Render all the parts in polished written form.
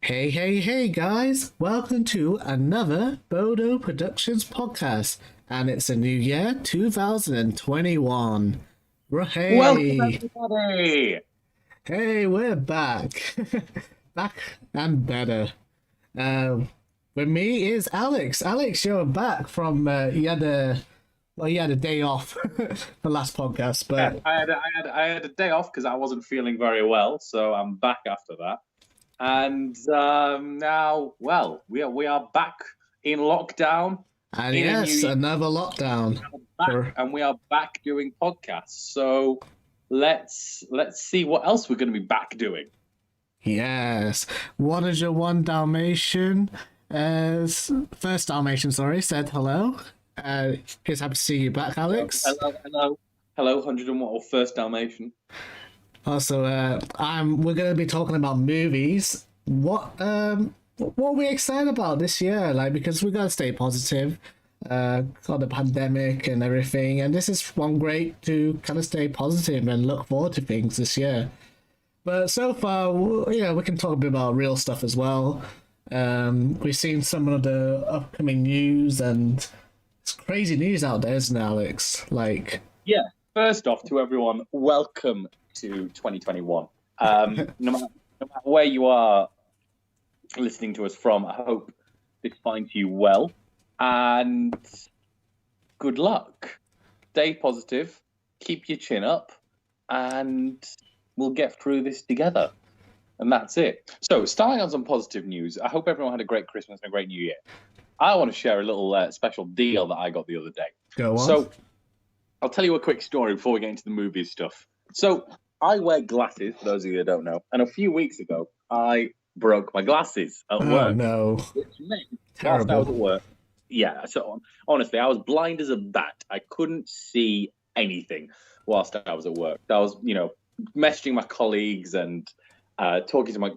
Hey, hey, hey, guys! Welcome to another Bodo Productions podcast, and it's a new year, 2021. Welcome, Hey, everybody. hey, we're back, back and better. Uh, with me is Alex. Alex, you're back from you had a day off the last podcast, Yeah, but I had a day off because I wasn't feeling very well, so I'm back after that. And now, well, we are back in lockdown and in a new yes, year, another lockdown. and we are back doing podcasts. So let's see what else we're going to be back doing. Yes. What is your one Dalmatian? First Dalmatian, sorry, said hello. He's happy to see you back, Alex. Hello, 101 or First Dalmatian. Also, we're going to be talking about movies. What are we excited about this year? Like, because we got to stay positive. Got the pandemic and everything, and this is one great to kind of stay positive and look forward to things this year. But so far, we can talk a bit about real stuff as well. We've seen some of the upcoming news, and it's crazy news out there, isn't it, Alex? Like, Yeah. First off, to everyone, welcome to 2021. No matter where you are listening to us from, I hope this finds you well, and good luck. Stay positive, keep your chin up, and we'll get through this together. And that's it. So, starting on some positive news, I hope everyone had a great Christmas and a great New Year. I want to share a little special deal that I got the other day. go on. So, I'll tell you a quick story before we get into the movie stuff. So, I wear glasses, for those of you that don't know, and a few weeks ago, I broke my glasses at Oh work. no! Which meant, whilst I was at Terrible. work, yeah, so honestly, I was blind as a bat. I couldn't see anything whilst I was at work. I was, messaging my colleagues and talking to my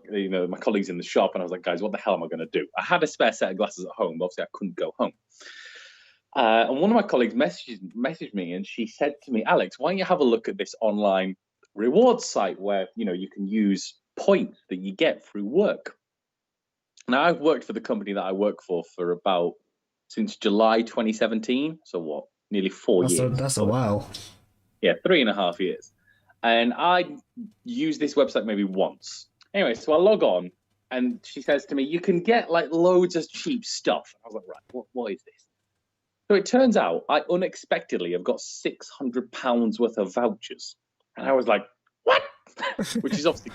colleagues in the shop, and I was like, guys, what the hell am I going to do? I had a spare set of glasses at home, but obviously I couldn't go home. And one of my colleagues messaged me, and she said to me, Alex, why don't you have a look at this online rewards site where, you can use points that you get through work. Now, I've worked for the company that I work for since July 2017. So what? Nearly 4 years. That's a while. Yeah, 3.5 years. And I use this website maybe once. Anyway, so I log on, and she says to me, you can get like loads of cheap stuff. I was like, right, what is this? So it turns out I unexpectedly have got £600 worth of vouchers. And I was like, what? Which is obviously...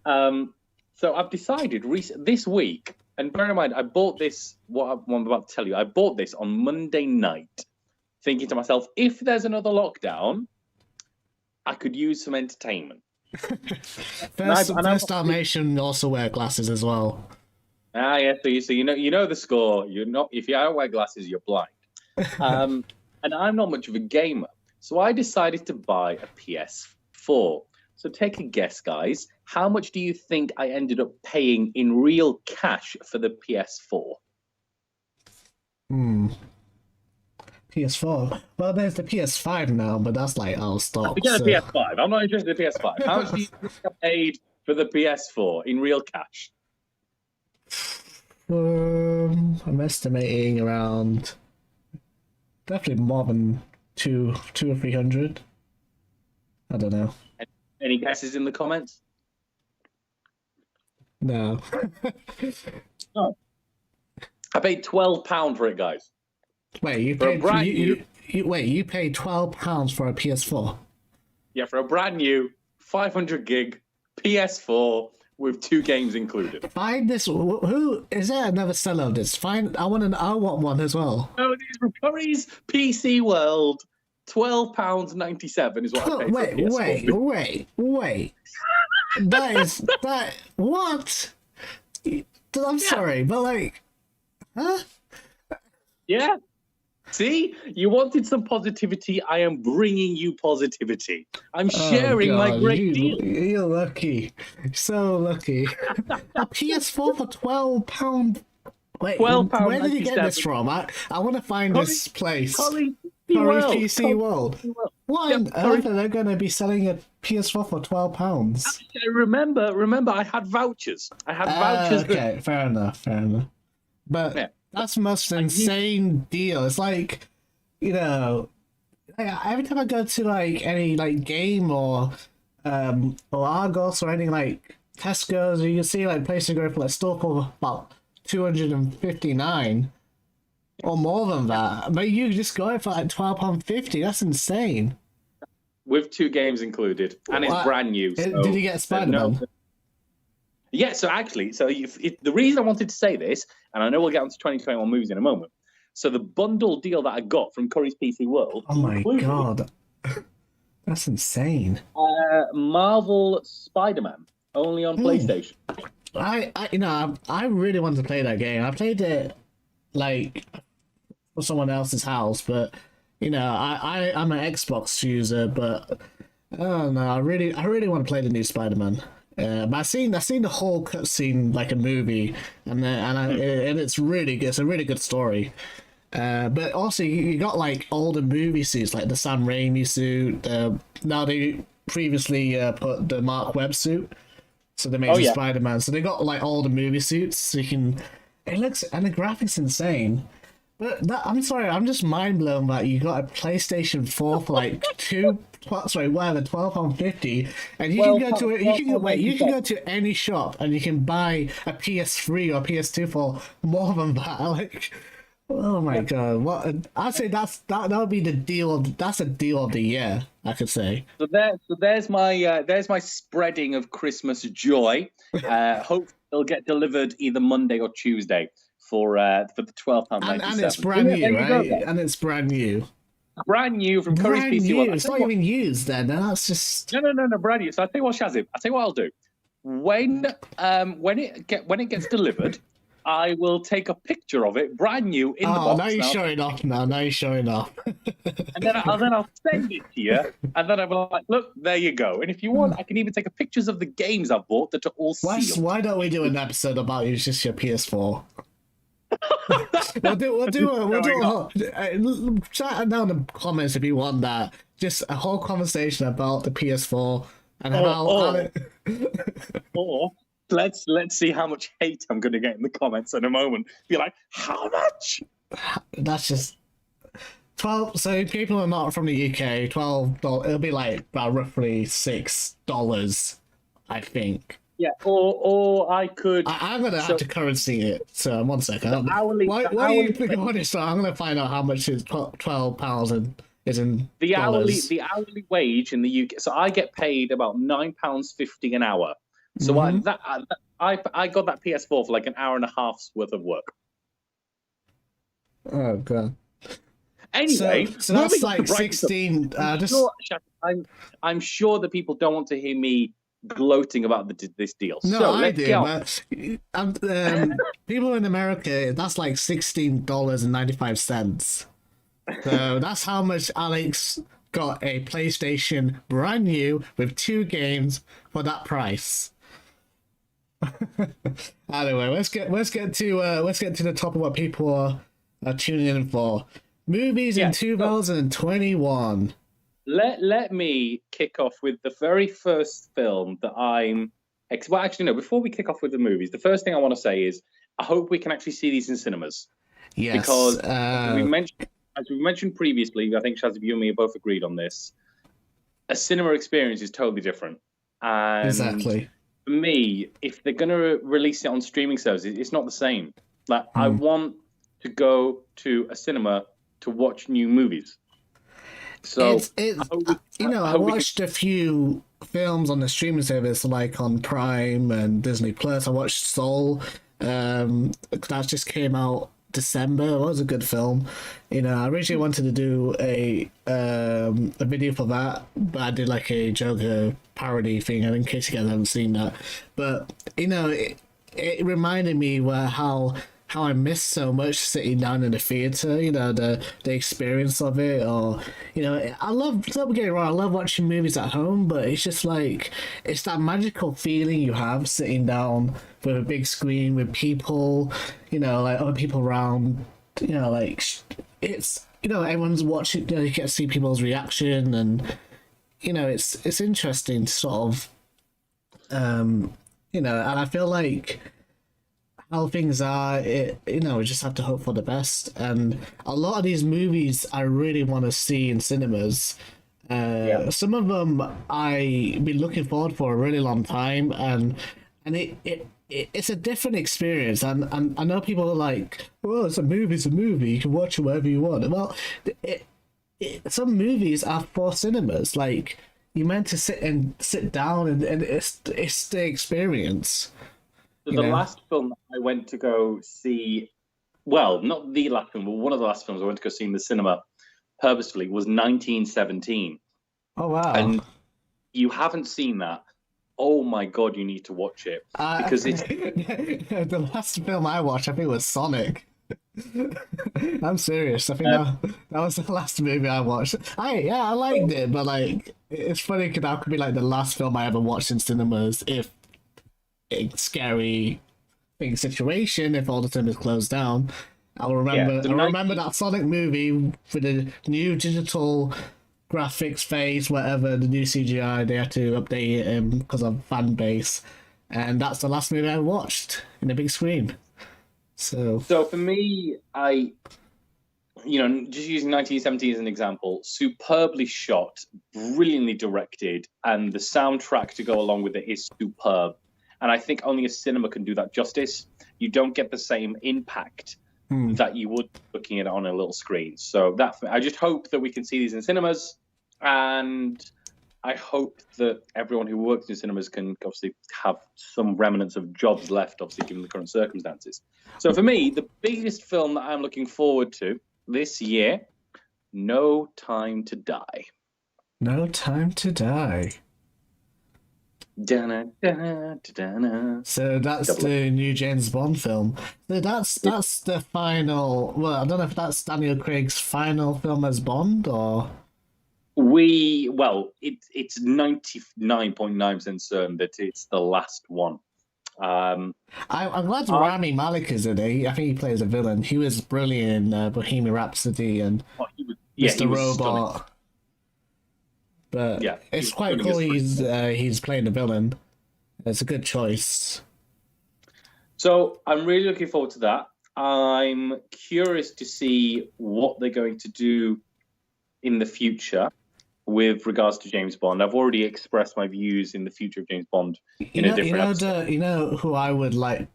So I've decided this week, and bear in mind, I bought this, what I'm about to tell you, I bought this on Monday night, thinking to myself, if there's another lockdown, I could use some entertainment. First Dalmatian also wear glasses as well. Yeah. So you know the score. You're not, if you don't wear glasses, you're blind. And I'm not much of a gamer, so I decided to buy a PS4. So take a guess, guys. How much do you think I ended up paying in real cash for the PS4? PS4. Well, there's the PS5 now, but that's like out of stock. Forget the PS5. I'm not interested in the PS5. How much do you think I paid for the PS4 in real cash? I'm estimating around definitely more than two or 300. I don't know. Any guesses in the comments? No. No. I paid £12 for it, guys. Wait, you For a paid brand you paid £12 for a PS4? Yeah, for a brand new 500 gig PS4 with 2 games included. Find this. Who is there? Another seller of this? I want one as well. No, it is from Curry's PC World. £12.97 is what I paid for a PS4. Wait. What? I'm sorry, but like, huh? Yeah. See, you wanted some positivity. I am bringing you positivity. I'm sharing my great deal. You're lucky. So lucky. A PS4 for £12. Wait, £12.97. where did you get this from? I want to find this place. Curry's Corey's World. PC World. What on earth are they going to be selling a PS4 for £12? Remember, I had vouchers. Okay, fair enough. But Yeah. that's the most insane deal. It's like, every time I go to like any like game or Argos or anything like Tesco's, you can see like places go for like store for about 259 or more than that. But you just go for like £12.50. That's insane. With 2 games included, and it's brand new. So did you get Spider-Man? Yeah, so actually, the reason I wanted to say this, and I know we'll get onto 2021 movies in a moment. So the bundle deal that I got from Curry's PC World. Oh my god, that's insane! Marvel Spider-Man only on PlayStation. I really wanted to play that game. I played it like for someone else's house, but I'm an Xbox user, but I don't know. I really want to play the new Spider-Man. But I seen the whole cutscene like a movie, and it's really good. It's a really good story. But also you got like older movie suits, like the Sam Raimi suit. Now they previously put the Mark Webb suit, so they made Spider-Man. So they got like older movie suits, so you can. It looks, and the graphics insane. But I'm sorry, I'm just mind blown that you got a PlayStation 4 for like £12.50, and you can go to any shop and you can buy a PS3 or PS2 for more than that. Like, oh my god, what? I'd say that would be the deal. That's a deal of the year, I could say. So there's my spreading of Christmas joy. Hope it'll get delivered either Monday or Tuesday for the £12.97. And it's brand new, right? And it's brand new. Brand new from Curry's PC World. It's not even used then. That's just no, brand new. So I tell you what, Shahzaib, I tell you what I'll do. When it gets delivered, I will take a picture of it, brand new in the box. Now you're showing off. Now you're showing off. And then I'll send it to you, and then I'll be like, look, there you go. And if you want, I can even take pictures of the games I've bought that are all sealed. Why don't we do an episode about it's just your PS4? We'll do chat down in the comments if you want that. Just a whole conversation about the PS4 and or let's see how much hate I'm going to get in the comments in a moment. Be like, how much? That's just 12. So people are not from the UK. $12. It'll be like about roughly $6, I think. Yeah, or I could. I'm gonna have to currency it. So 1 second. Why do you think on it? So I'm gonna find out how much is £12 is in the dollars. The hourly wage in the UK. So I get paid about £9.50 an hour. So I got that PS4 for like an hour and a half's worth of work. Oh god. Anyway, so that's like 16. I'm sure that people don't want to hear me gloating about this deal. No, so I do. But people in America, that's like $16.95. So that's how much Alex got a PlayStation brand new with 2 games for that price. Anyway, let's get to the top of what people are tuning in for. Movies in 2021. Let me kick off with the very first film that well, actually, no, before we kick off with the movies, the first thing I want to say is I hope we can actually see these in cinemas. Yes. Because as we mentioned previously, I think Shahzaib, you and me have both agreed on this, a cinema experience is totally different. And exactly. For me, if they're going to release it on streaming services, it's not the same. Like, I want to go to a cinema to watch new movies. So I watched a few films on the streaming service, like on Prime and Disney Plus. I watched Soul. That just came out December. It was a good film. I originally wanted to do a video for that, but I did like a Joker parody thing. In case you guys haven't seen that, but it reminded me how I miss so much sitting down in the theater, the experience of it, or I love, don't get it wrong, I love watching movies at home, but it's just like it's that magical feeling you have sitting down with a big screen with people, like other people around, like it's everyone's watching. You get to see people's reaction, and it's interesting to sort of, and I feel like how things are. We just have to hope for the best. And a lot of these movies I really want to see in cinemas. Some of them I've been looking forward for a really long time, and it's a different experience. And I know people are like, "Well, it's a movie. You can watch it wherever you want." Well, some movies are for cinemas. Like, you're meant to sit down, and it's the experience. So the last film I went to go see, well, not the last film, but one of the last films I went to go see in the cinema purposefully was 1917. Oh, wow. And you haven't seen that. Oh my God, you need to watch it. Because it's... The last film I watched, I think, was Sonic. I'm serious. I think that was the last movie I watched. I liked it, but like, it's funny because that could be like the last film I ever watched in cinemas if a scary situation, if all the cinemas closed down. I'll remember that Sonic movie with the new digital graphics phase, whatever, the new CGI, they had to update it because of fan base. And that's the last movie I watched in a big screen. So for me, just using 1917 as an example, superbly shot, brilliantly directed, and the soundtrack to go along with it is superb. And I think only a cinema can do that justice. You don't get the same impact that you would looking at it on a little screen. So I just hope that we can see these in cinemas, and I hope that everyone who works in cinemas can obviously have some remnants of jobs left, obviously given the current circumstances. So for me, the biggest film that I'm looking forward to this year, No Time to Die. No Time to Die. Da-na, da-na, da-na. So that's the new James Bond film. So that's the final. Well, I don't know if that's Daniel Craig's final film as Bond, or it's 99.9% certain that it's the last one. I'm glad Rami Malek is in it. I think he plays a villain. He was brilliant in Bohemian Rhapsody and Mr. Robot. Stunning. But it's quite cool he's playing a villain. It's a good choice. So I'm really looking forward to that. I'm curious to see what they're going to do in the future with regards to James Bond. I've already expressed my views in the future of James Bond in a different episode. You know who I would like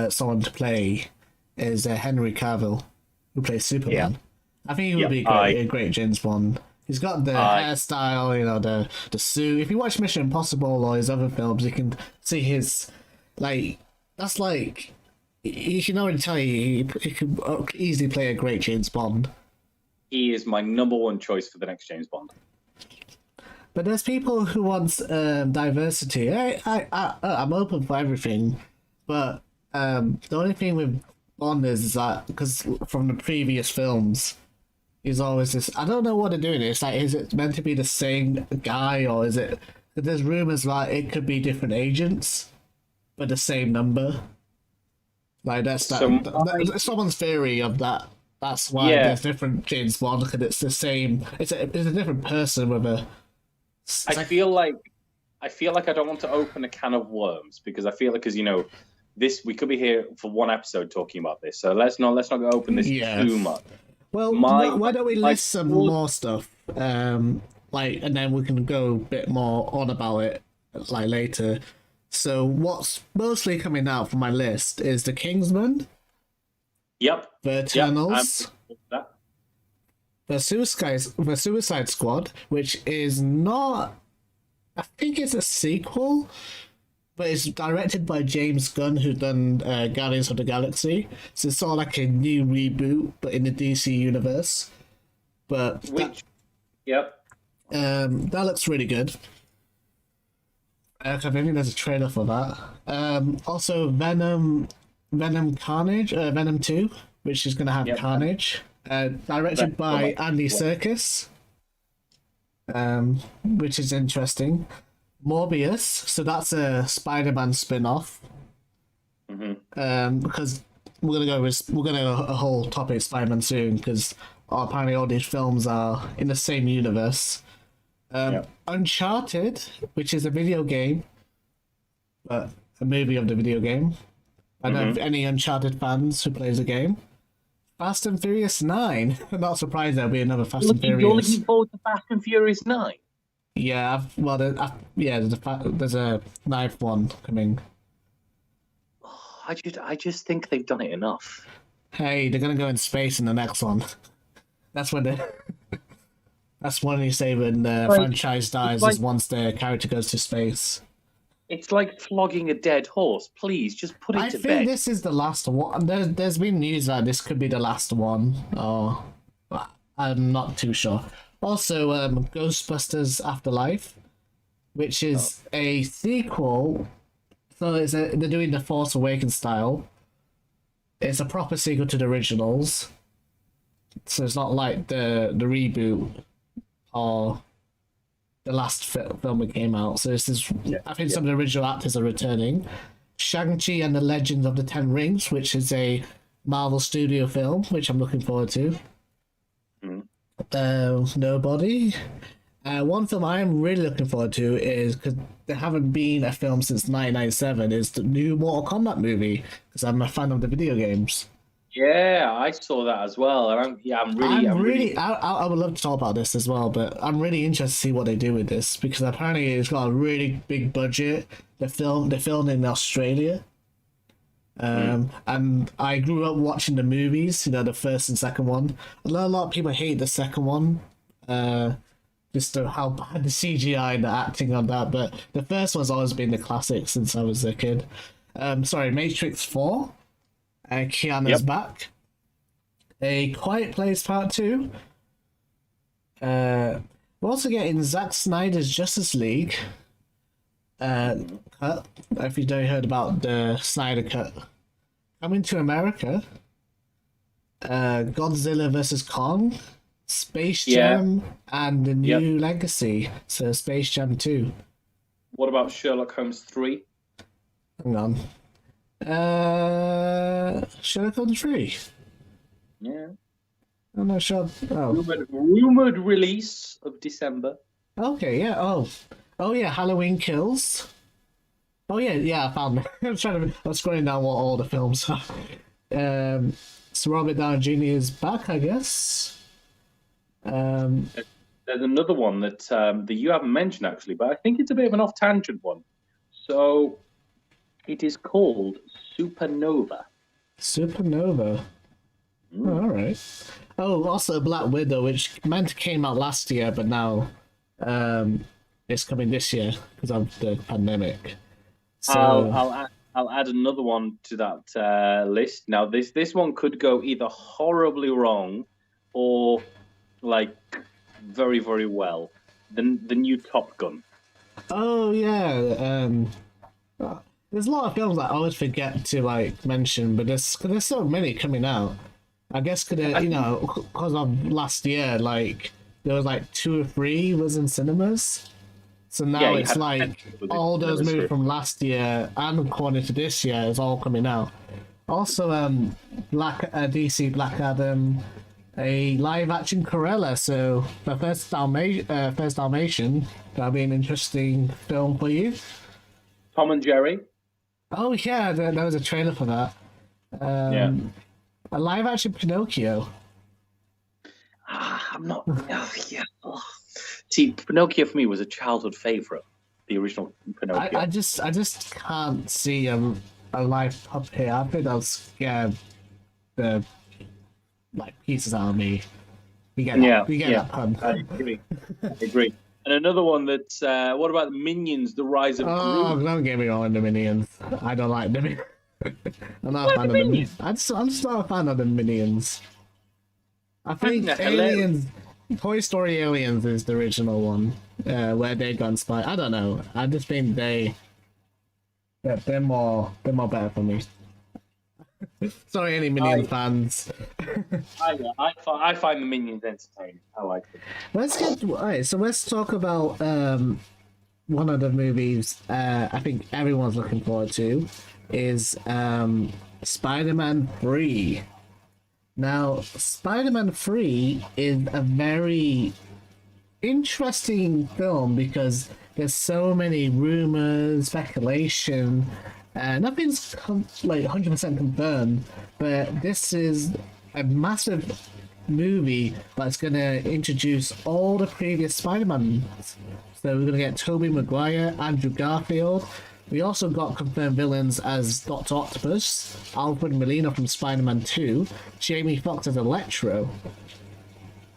someone to play is Henry Cavill, who plays Superman. Yeah. I think he would be a great James Bond. He's got the hairstyle, the suit. If you watch Mission Impossible or his other films, you can see his, that's like, you can already tell he could easily play a great James Bond. He is my number one choice for the next James Bond. But there's people who want diversity. I'm open for everything, but the only thing with Bond is that, because from the previous films, he's always this. I don't know what they're doing. It's like, is it meant to be the same guy, or is it? There's rumors like it could be different agents, but the same number. Like that's someone's theory of that. That's why there's different James Bond, because it's the same. It's a different person with a. I feel like I don't want to open a can of worms, because I feel like, this, we could be here for one episode talking about this. So let's not go open this too much. Well, why don't we list some more stuff, and then we can go a bit more on about it later. So what's mostly coming out from my list is The Kingsman. Yep. The Eternals. Yep. The Suicide Squad, which is not. I think it's a sequel, but it's directed by James Gunn, who done Guardians of the Galaxy. So it's sort of like a new reboot, but in the DC universe. But that looks really good. I think there's a trailer for that. Also, Venom Carnage, Venom 2, which is going to have Carnage. Directed by Andy Serkis, which is interesting. Morbius, so that's a Spider-Man spin-off. Because we're gonna go a whole topic Spider-Man soon, because apparently all these films are in the same universe. Uncharted, which is a video game, but a movie of the video game. I don't know if any Uncharted fans who plays the game. Fast and Furious 9. I'm not surprised there'll be another Fast and Furious. You're looking forward to Fast and Furious 9? Yeah, there's a ninth one coming. I just think they've done it enough. Hey, they're gonna go in space in the next one. That's when that's when you say when the franchise dies is once the character goes to space. It's like flogging a dead horse. Please, just put it to bed. I think this is the last one. There's been news that this could be the last one. Oh, I'm not too sure. Also, Ghostbusters Afterlife, which is a sequel. So they're doing the Force Awakens style. It's a proper sequel to the originals. So it's not like the reboot or the last film that came out. So this is, I think some of the original actors are returning. Shang-Chi and the Legends of the Ten Rings, which is a Marvel Studio film, which I'm looking forward to. Nobody. One film I am really looking forward to is, because there haven't been a film since 1997, is the new Mortal Kombat movie, because I'm a fan of the video games. Yeah, I saw that as well. And I would love to talk about this as well, but I'm really interested to see what they do with this, because apparently it's got a really big budget. They filmed in Australia. And I grew up watching the movies, the first and second one. A lot of people hate the second one, just how bad the CGI and the acting on that. But the first one's always been the classic since I was a kid. Matrix 4. Keanu's back. A Quiet Place Part 2. We're also getting Zack Snyder's Justice League. If you don't heard about the Snyder Cut. Coming to America. Godzilla vs. Kong. Space Jam and the new Legacy. So Space Jam 2. What about Sherlock Holmes 3? Hang on. Sherlock Holmes 3? Yeah. I'm not sure. Rumored release of December. Okay, yeah. Oh yeah, Halloween Kills. Oh yeah, I found it. I'm scrolling down what all the films are. So Robert Downey Jr. is back, I guess. There's another one that you haven't mentioned actually, but I think it's a bit of an off-tangent one. So it is called Supernova. Supernova. Oh, all right. Oh, also Black Widow, which meant came out last year, but now it's coming this year because of the pandemic. So I'll add another one to that list. Now this one could go either horribly wrong or like very, very well. The new Top Gun. Oh yeah. There's a lot of films that I always forget to mention, but there's so many coming out. I guess because of last year, there was 2 or 3 was in cinemas. So now it's all those movies from last year and according to this year is all coming out. Also, DC Black Adam, a live action Cruella. So the first Dalmatian, that'll be an interesting film for you. Tom and Jerry. Oh yeah, there was a trailer for that. A live action Pinocchio. I'm not. See, Pinocchio for me was a childhood favorite. The original Pinocchio. I just can't see a live puppet. I think that'll scare the pieces out of me. We get that pun. I agree. And another one that's what about Minions: The Rise of Gru? Oh, don't get me wrong on the Minions. I don't like them. I'm not a fan of the Minions. I'm just not a fan of the Minions. I think Aliens, Toy Story Aliens is the original one, where they got inspired. I don't know. I just think they're more better for me. Sorry, any Minions fans. I find the Minions entertaining. I like them. Let's talk about one of the movies I think everyone's looking forward to is Spider-Man 3. Now, Spider-Man 3 is a very interesting film because there's so many rumors, speculation, and nothing's 100% confirmed. But this is a massive movie that's gonna introduce all the previous Spider-Man. So we're gonna get Tobey Maguire, Andrew Garfield. We also got confirmed villains as Dr. Octopus, Alfred Molina from Spider-Man 2, Jamie Foxx as Electro.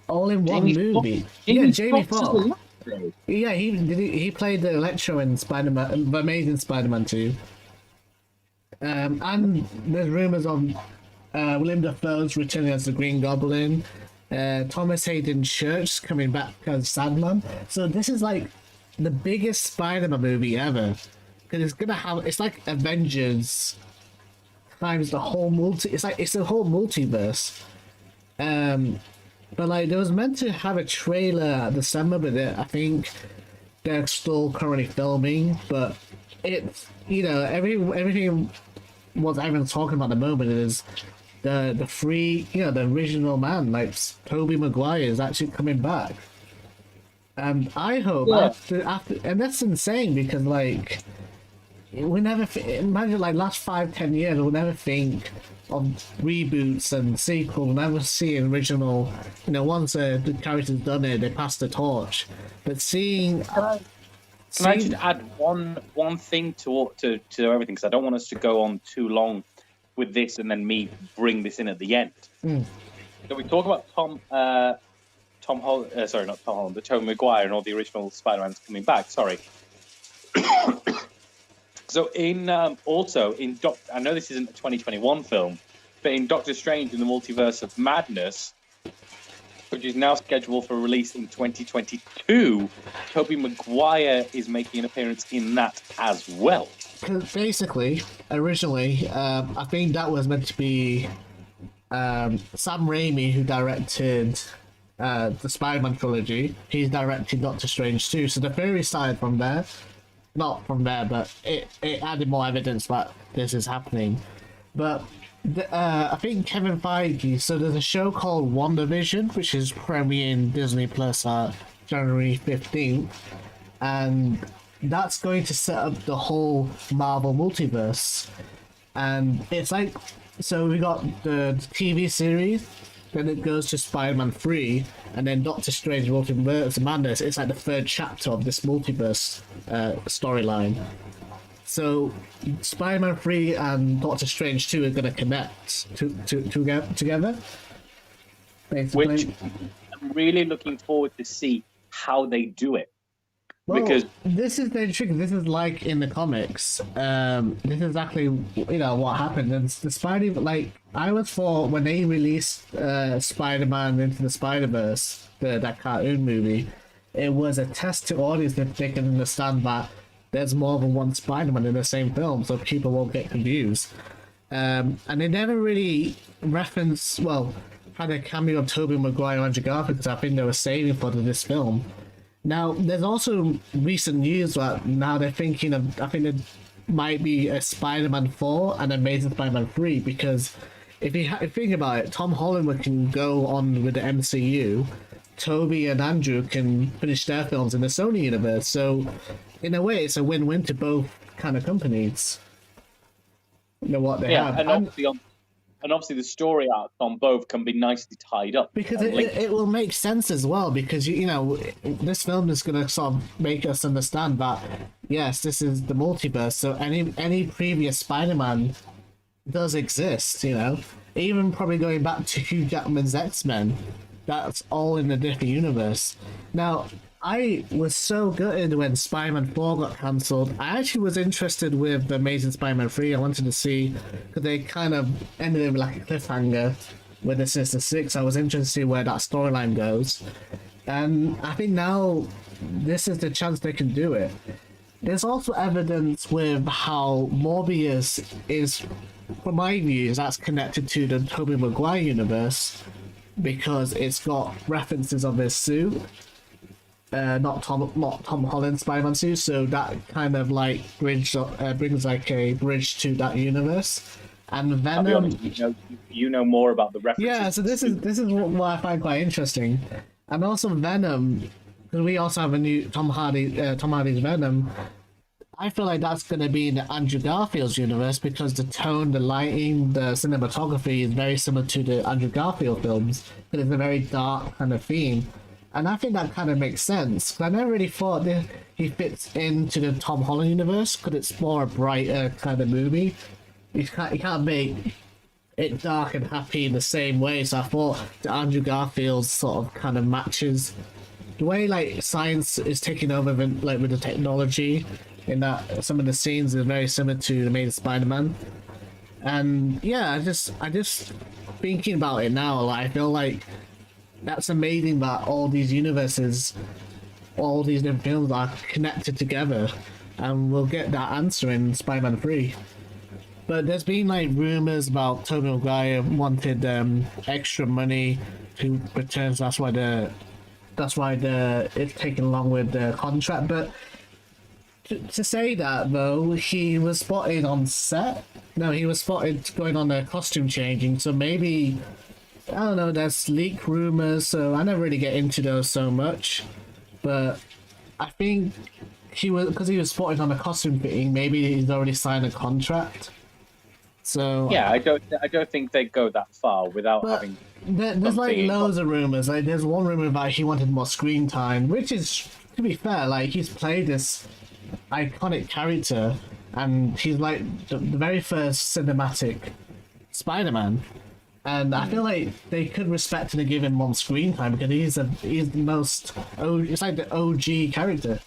All in one movie. Jamie Foxx. Yeah, he played the Electro in Spider-Man, the Amazing Spider-Man 2. And there's rumors of Willem Dafoe's returning as the Green Goblin, Thomas Hayden Church coming back as Sandman. So this is like the biggest Spider-Man movie ever. Because it's like Avengers times the whole it's a whole multiverse. But like, there was meant to have a trailer December, but I think they're still currently filming. But it's, everything what everyone's talking about at the moment is the the original man, like Tobey Maguire, is actually coming back. And I hope after, and that's insane because like, we never imagine like last 5-10 years we'll never think of reboots and sequels. We'll never see an original. Once the character's done it, they pass the torch. But seeing. Can I just add one thing to everything, because I don't want us to go on too long with this and then me bring this in at the end. So we talk about but Tobey Maguire and all the original Spider-Mans coming back. Sorry. So also in I know this isn't a 2021 film, but in Doctor Strange in the Multiverse of Madness, which is now scheduled for release in 2022, Tobey Maguire is making an appearance in that as well. Because basically, originally, I think that was meant to be Sam Raimi, who directed the Spider-Man trilogy. He's directed Doctor Strange too, so the theory started from there. Not from there, but it added more evidence that this is happening. But I think Kevin Feige, so there's a show called WandaVision, which is premiering Disney Plus January 15th, and that's going to set up the whole Marvel multiverse. And it's like, so we got the TV series, then it goes to Spider-Man 3, and then Doctor Strange Multiverse of Madness. It's like the third chapter of this multiverse storyline. So Spider-Man 3 and Doctor Strange 2 are going to connect together. Basically. Which I'm really looking forward to see how they do it. Well, because this is very tricky. This is like in the comics. This is exactly what happened. And the Spider, like, I was for when they released Spider-Man Into the Spider-Verse, that cartoon movie. It was a test to audience if they can understand that there's more than one Spider-Man in the same film, so people won't get confused. And they never really had a cameo of Tobey Maguire and Andrew Garfield because I think they were saving for this film. Now, there's also recent news that now they're thinking of, I think there might be a Spider-Man 4 and Amazing Spider-Man 3, because if you think about it, Tom Holland can go on with the MCU, Toby and Andrew can finish their films in the Sony universe, so in a way it's a win-win to both kind of companies. What they have. And obviously the story arcs on both can be nicely tied up. Because it will make sense as well, because, this film is going to sort of make us understand that, yes, this is the multiverse, so any previous Spider-Man does exist, Even probably going back to Hugh Jackman's X-Men, that's all in a different universe. Now, I was so gutted when Spider-Man 4 got cancelled. I actually was interested with the Amazing Spider-Man 3. I wanted to see, because they kind of ended it with like a cliffhanger with the Sinister Six. I was interested to see where that storyline goes. And I think now this is the chance they can do it. There's also evidence with how Morbius is, from my views, that's connected to the Tobey Maguire universe, because it's got references of his suit. Not Tom Holland's Spider-Man suit, so that kind of like brings like a bridge to that universe. And I'll be Venom. honest, you know more about the references. Yeah, so this is what I find quite interesting, and also Venom, because we also have a new Tom Hardy's Venom. I feel like that's going to be in the Andrew Garfield's universe because the tone, the lighting, the cinematography is very similar to the Andrew Garfield films. But it's a very dark kind of theme. And I think that kind of makes sense. 'Cause I never really thought that he fits into the Tom Holland universe because it's more a brighter kind of movie. You can't make it dark and happy in the same way. So I thought the Andrew Garfield sort of kind of matches the way like science is taking over with the technology. In that some of the scenes are very similar to the main Spider-Man, and yeah, I just thinking about it now, like, I feel like that's amazing that all these universes, all these different films are connected together, and we'll get that answer in Spider-Man 3. But there's been like rumors about Tobey Maguire wanted extra money to return, so that's why it's taking along with the contract, but. To say that though, he was spotted on set. No, he was spotted going on a costume changing. So maybe I don't know. There's leak rumors, so I never really get into those so much. But I think he was spotted on a costume fitting. Maybe he's already signed a contract. So yeah, I don't think they go that far without having. There's like loads of rumors. Like there's one rumor about he wanted more screen time, which is, to be fair, like he's played this iconic character, and he's like the very first cinematic Spider-Man, and I feel like they could respect and give him more screen time because he's the most it's like the OG character,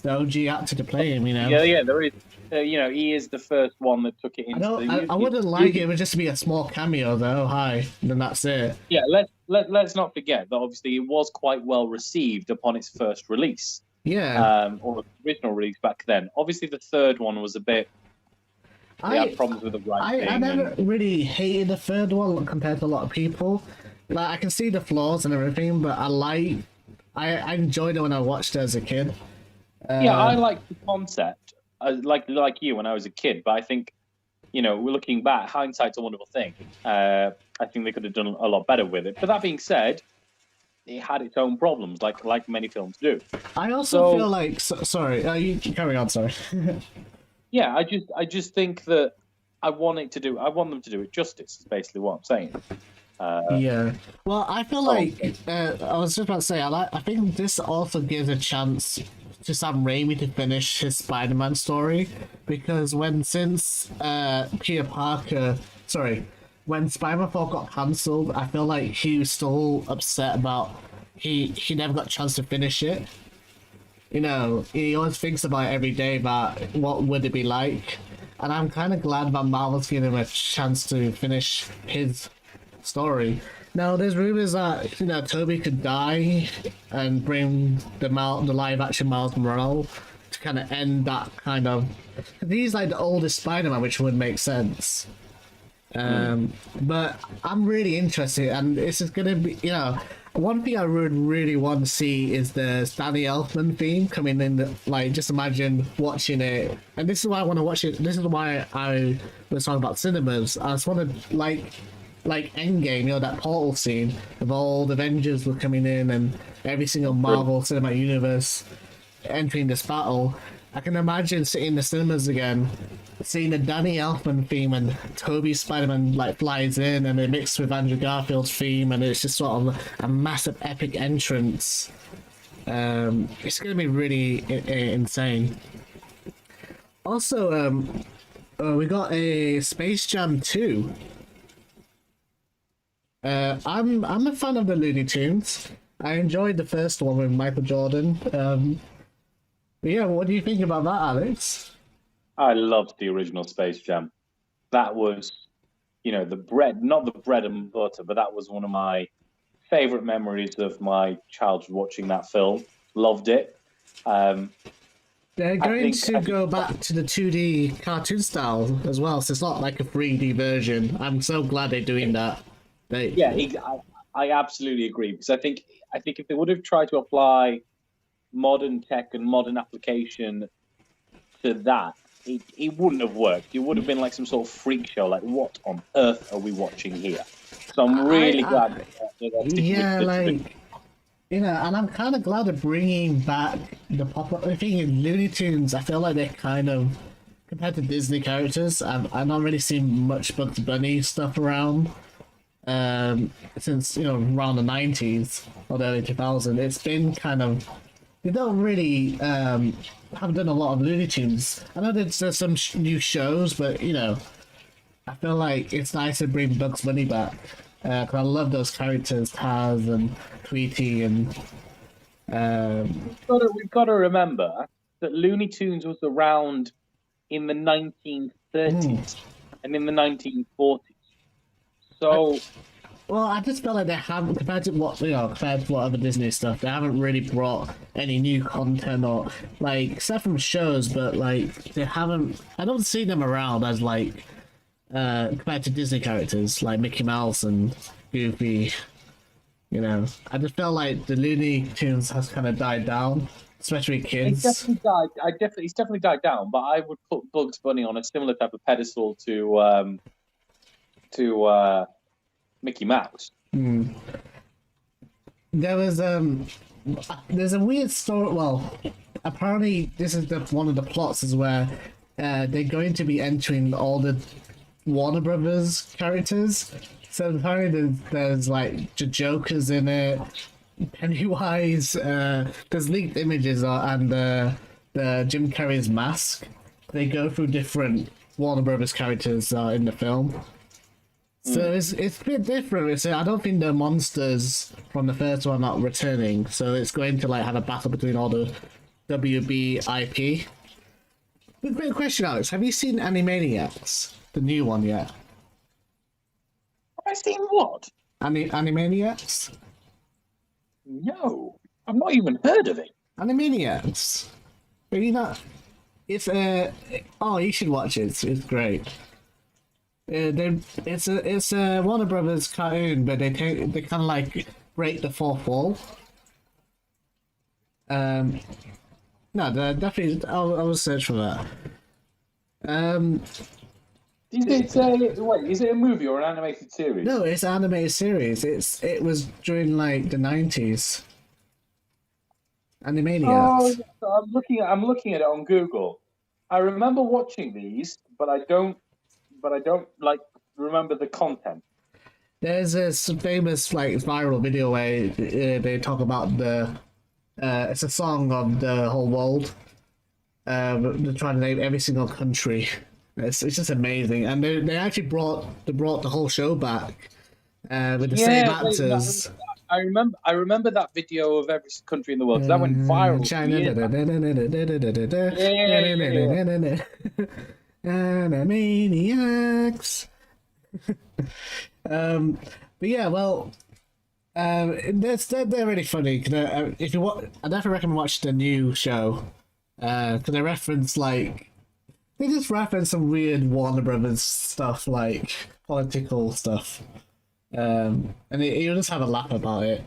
the OG actor to play him. Yeah, there is. He is the first one that took it into. I wouldn't like it just to be a small cameo though. Then that's it. Yeah, let's not forget that obviously it was quite well received upon its first release. Yeah. Or original release back then. Obviously, the third one was a bit. They had problems with the writing. I never really hated the third one compared to a lot of people. Like I can see the flaws and everything, but I enjoyed it when I watched it as a kid. Yeah, I like the concept, like you when I was a kid. But I think, we're looking back, hindsight's a wonderful thing. I think they could have done a lot better with it. But that being said, it had its own problems, like many films do. I also feel like sorry, you carry on. Sorry. Yeah, I just think that I want them to do it justice. Is basically what I'm saying. Yeah. Well, I feel like I was just about to say I think this also gives a chance to Sam Raimi to finish his Spider-Man story, because when Spider-Man 4 got cancelled, I feel like he was still upset about he never got a chance to finish it. He always thinks about it every day about what would it be like. And I'm kind of glad that Marvel's giving him a chance to finish his story. Now, there's rumors that, Tobey could die and bring the live-action Miles Morales to kind of end that kind of... He's like the oldest Spider-Man, which would make sense. But I'm really interested, and this is gonna be, one thing I would really want to see is the Danny Elfman theme coming in. Just imagine watching it, and this is why I want to watch it. This is why I was talking about cinemas. I just want to like Endgame, that portal scene of all the Avengers were coming in and every single Marvel Cinematic Universe entering this battle. I can imagine sitting in the cinemas again, seeing the Danny Elfman theme and Tobey's Spider-Man flies in and it mixed with Andrew Garfield's theme, and it's just sort of a massive epic entrance. It's going to be really insane. Also, we got a Space Jam 2. I'm a fan of the Looney Tunes. I enjoyed the first one with Michael Jordan. Yeah, what do you think about that, Alex? I loved the original Space Jam. That was, not the bread and butter, but that was one of my favorite memories of my childhood watching that film. Loved it. They're going to go back to the 2D cartoon style as well, so it's not like a 3D version. I'm so glad they're doing that. I absolutely agree, because I think if they would have tried to apply modern tech and modern application to that, it wouldn't have worked. It would have been like some sort of freak show. Like, what on earth are we watching here? So I'm really glad. Yeah, like, you know, and I'm kind of glad they're bringing back the popular. I think in Looney Tunes, I feel like they're kind of, compared to Disney characters, I've not really seen much Bugs Bunny stuff around. Since, you know, around the 90s or the early 2000s, it's been kind of, they don't really haven't done a lot of Looney Tunes. I know there's some new shows, but, you know, I feel like it's nice to bring Bugs Bunny back. Because I love those characters, Taz and Tweety and... We've got to remember that Looney Tunes was around in the 1930s and in the 1940s. So... Well, I just feel like they haven't, compared to what other Disney stuff, they haven't really brought any new content or, like, except from shows, but, like, they haven't, I don't see them around as, like, compared to Disney characters, like Mickey Mouse and Goofy, you know. I just feel like the Looney Tunes has kind of died down, especially kids. It's definitely died down, but I would put Bugs Bunny on a similar type of pedestal to Mickey Mouse. There's a weird story. Well, apparently this is one of the plots is where they're going to be entering all the Warner Brothers characters. So apparently there's like Joker's in it, Pennywise. There's leaked images and the Jim Carrey's mask. They go through different Warner Brothers characters in the film. So it's a bit different. I don't think the monsters from the first one are returning. So it's going to like have a battle between all the WB IP. Quick question, Alex. Have you seen Animaniacs, the new one yet? Have I seen what? Animaniacs? No, I've not even heard of it. Animaniacs. Maybe not. It's oh, you should watch it. It's great. It's a Warner Brothers cartoon, but they kind of like break the fourth wall. No, they're definitely. I will search for that. Is it a movie or an animated series? No, it's an animated series. It was during like the 90s. Animaniacs. Oh, I'm looking at it on Google. I remember watching these, but I don't like remember the content. There's this famous like viral video where they talk about it's a song of the whole world. They're trying to name every single country. It's just amazing, and they actually brought the whole show back with the same actors. I remember that video of every country in the world. That went viral. Animaniacs. But yeah, well, they're really funny. If you want, I definitely recommend watch the new show because they just reference some weird Warner Brothers stuff, like political stuff, and you'll just have a laugh about it.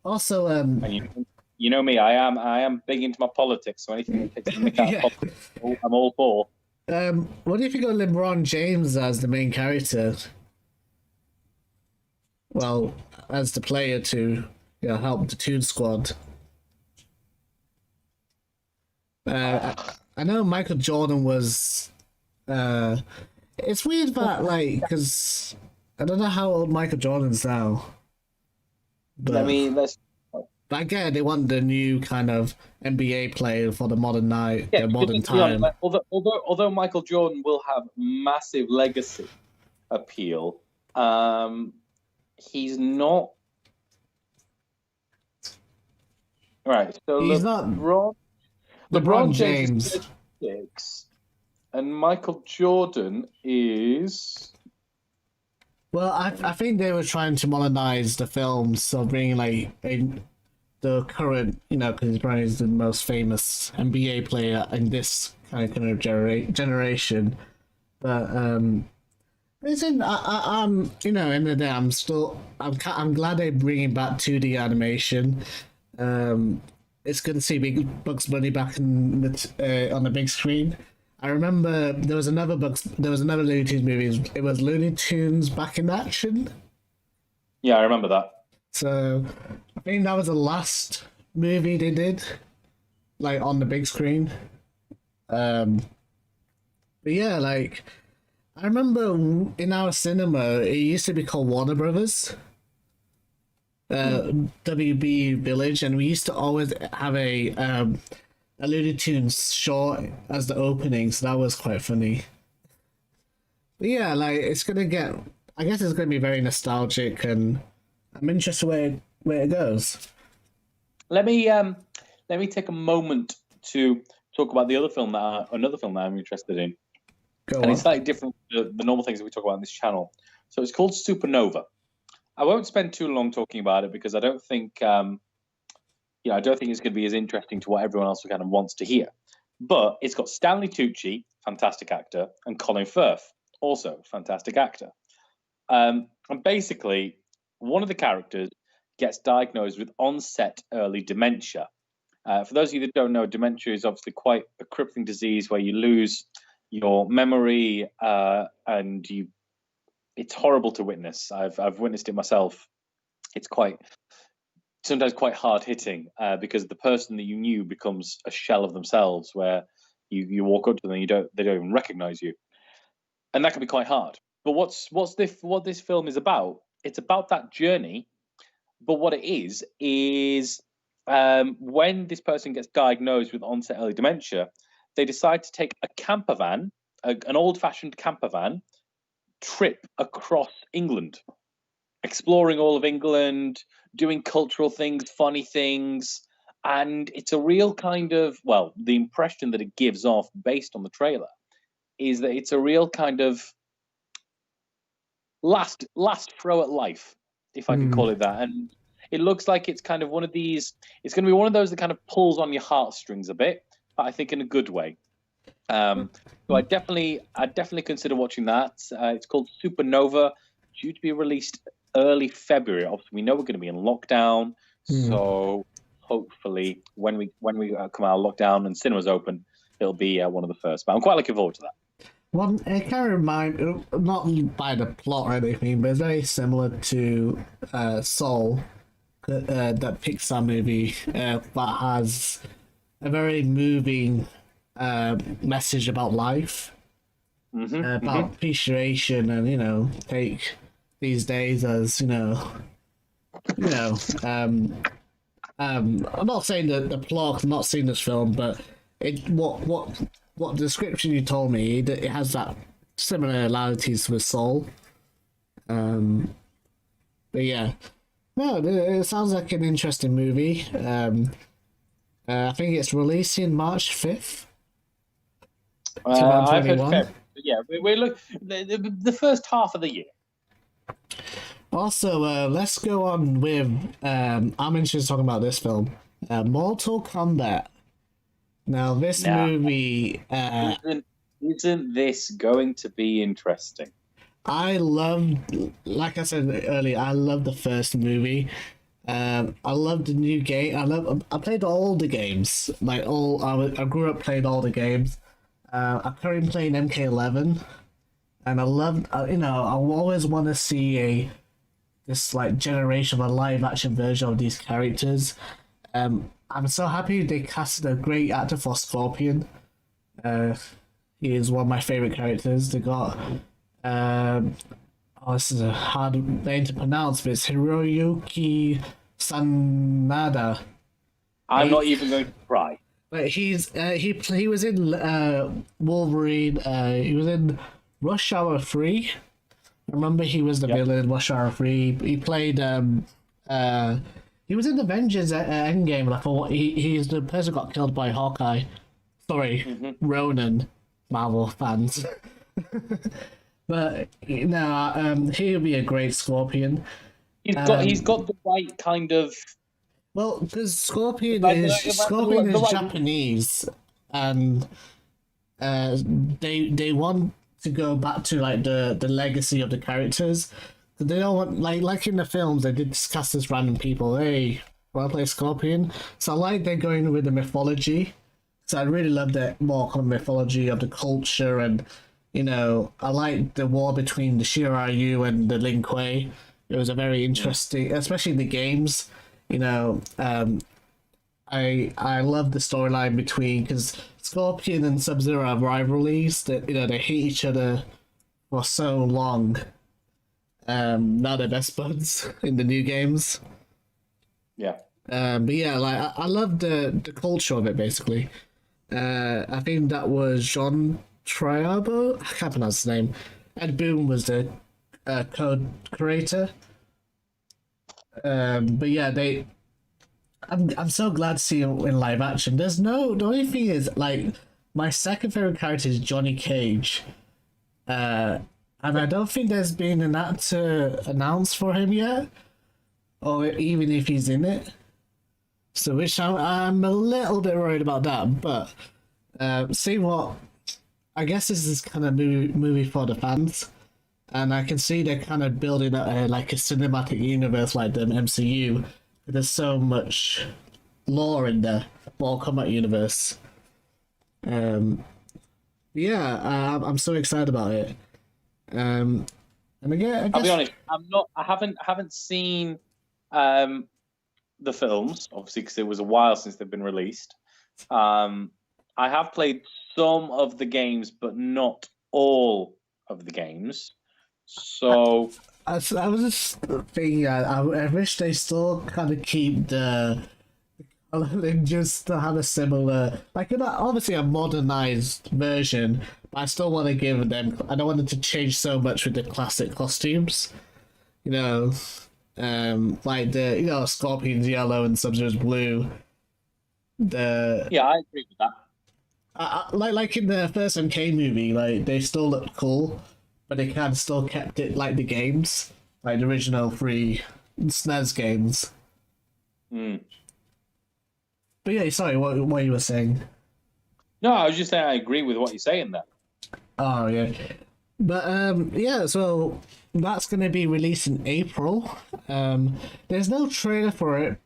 Also, and you know me, I am big into my politics, so anything that takes me out of politics, I'm all for. What do you think of LeBron James as the main character? Well, as the player to help the Toon Squad. I know Michael Jordan was. It's weird that because I don't know how old Michael Jordan's now. But, I mean, but again, they want the new kind of NBA player for the modern night, the modern time. Although Michael Jordan will have massive legacy appeal, he's not. Right, so he's not. LeBron James is 36, and Michael Jordan is. Well, I think they were trying to modernize the films, so bringing the current, because Brian is the most famous NBA player in this kind of generation. But listen, I'm in the day, I'm glad they're bringing back 2D animation. it's good to see Big Bugs Bunny back in on the big screen. I remember there was another Looney Tunes movie. It was Looney Tunes Back in Action. Yeah, I remember that. So I think that was the last movie they did, like on the big screen. But yeah, like I remember in our cinema, it used to be called Warner Brothers, WB Village, and we used to always have a Looney Tunes short as the opening, so that was quite funny. But yeah, like it's gonna get. I guess it's gonna be very nostalgic, and I'm interested where it goes. Let me take a moment to talk about another film that I'm interested in, it's slightly different to the normal things that we talk about on this channel. So it's called Supernova. I won't spend too long talking about it because I don't think I don't think it's going to be as interesting to what everyone else kind of wants to hear. But it's got Stanley Tucci, fantastic actor, and Colin Firth, also fantastic actor. And basically, one of the characters gets diagnosed with onset early dementia. For those of you that don't know, dementia is obviously quite a crippling disease where you lose your memory and it's horrible to witness. I've witnessed it myself. It's sometimes quite hard hitting because the person that you knew becomes a shell of themselves, where you walk up to them and they don't even recognize you, and that can be quite hard. But what this film is about? It's about that journey. But what it is when this person gets diagnosed with onset early dementia, they decide to take a camper van, an old-fashioned camper van, trip across England, exploring all of England, doing cultural things, funny things, and it's a real kind of, well, the impression that it gives off based on the trailer is that it's a real kind of last throw at life, if I can call it that. And it looks like it's kind of one of these, it's going to be one of those that kind of pulls on your heartstrings a bit, but I think in a good way. So I definitely consider watching that. It's called Supernova, due to be released early February. Obviously, we know we're going to be in lockdown, so hopefully when we come out of lockdown and cinemas open, it'll be one of the first. But I'm quite looking forward to that. Well, it kind of reminds, not by the plot or anything, but it's very similar to Soul, that Pixar movie that has a very moving message about life, about appreciation, and take these days as I'm not saying that the plot. I'm not seeing this film, but what description you told me, it has that similarities with Soul. But yeah, no, it sounds like an interesting movie. I think it's releasing March 5th. I've heard February. Yeah, we look the first half of the year. Also, let's go on with I'm interested in talking about this film, Mortal Kombat. Now, this movie... Isn't this going to be interesting? I love, like I said earlier, I love the first movie. I love the new game. I played all the games. I grew up playing all the games. I'm currently playing MK11. And I love, I always want to see this generation of a live action version of these characters. I'm so happy they casted a great actor for Scorpion. He is one of my favorite characters. They got this is a hard name to pronounce, but it's Hiroyuki Sanada. I'm not even going to try. But he was in Wolverine. He was in Rush Hour 3. I remember he was the villain in Rush Hour 3. He played he was in Avengers Endgame. He's the person who got killed by Hawkeye. Sorry, Ronan, Marvel fans. But he'll be a great Scorpion. He's got the right kind of. Well, because Scorpion is Japanese, and they want to go back to the legacy of the characters. They don't want like in the films they did discuss this random people. Hey, when I play Scorpion. So I like they're going with the mythology. So I really love the more kind of mythology of the culture, and I like the war between the Shiryu and the Lin Kuei. It was a very interesting, especially in the games. I love the storyline between, because Scorpion and Sub-Zero have rivalries that they hate each other for so long. Now they're best buds in the new games. Yeah. But yeah, like I love the culture of it basically. I think that was John Triabo. I can't pronounce his name. Ed Boon was the code creator. But yeah, I'm so glad to see him in live action. The only thing is, like, my second favorite character is Johnny Cage. And I don't think there's been an actor announced for him yet, or even if he's in it. So, which I'm a little bit worried about that. But see what, I guess this is kind of movie for the fans, and I can see they're kind of building up like a cinematic universe like the MCU. There's so much lore in the Mortal Kombat universe. Yeah, I'm so excited about it. And again, I'll be honest, I haven't seen the films, obviously, because it was a while since they've been released. I have played some of the games, but not all of the games. So I was just thinking, I wish they still kind of keep the just to have a similar, like, obviously a modernized version, but I still want to give them. I don't want them to change so much with the classic costumes, like the Scorpion's yellow and Sub-Zero's blue. Yeah, I agree with that. Like in the first MK movie, like they still looked cool, but they kind of still kept it like the games, like the original 3 SNES games. But yeah, sorry, what you were saying? No, I was just saying I agree with what you're saying there. Oh yeah, but yeah, so that's gonna be released in April. There's no trailer for it,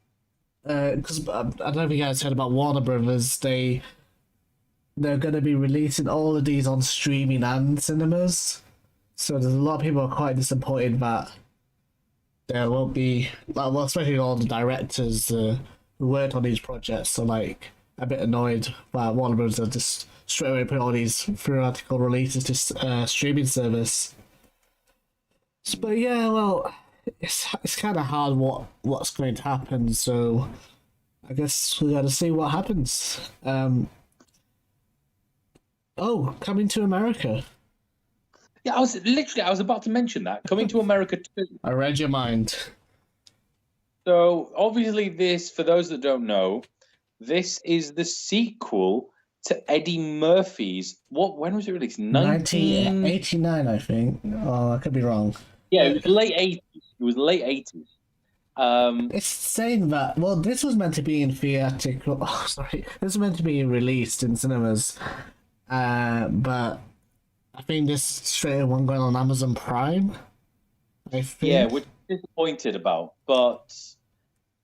because I don't know if you guys heard about Warner Brothers. They're gonna be releasing all of these on streaming and cinemas. So there's a lot of people are quite disappointed that there won't be, well, especially all the directors who worked on these projects are like a bit annoyed that Warner Bros. Are just straight away put all these theoretical releases to streaming service. But yeah, well, it's kind of hard what's going to happen. So I guess we got to see what happens. Coming to America. Yeah, I was about to mention that. Coming to America too. I read your mind. So obviously this, for those that don't know, this is the sequel to Eddie Murphy's, when was it released? 1989, I think. Oh, I could be wrong. Yeah, it was late 80s. It was late 80s. It's saying that, well, this was meant to be in theatrical. Oh, sorry. This was meant to be released in cinemas. But I think this straight one going on Amazon Prime. I think. Yeah, which I'm disappointed about, but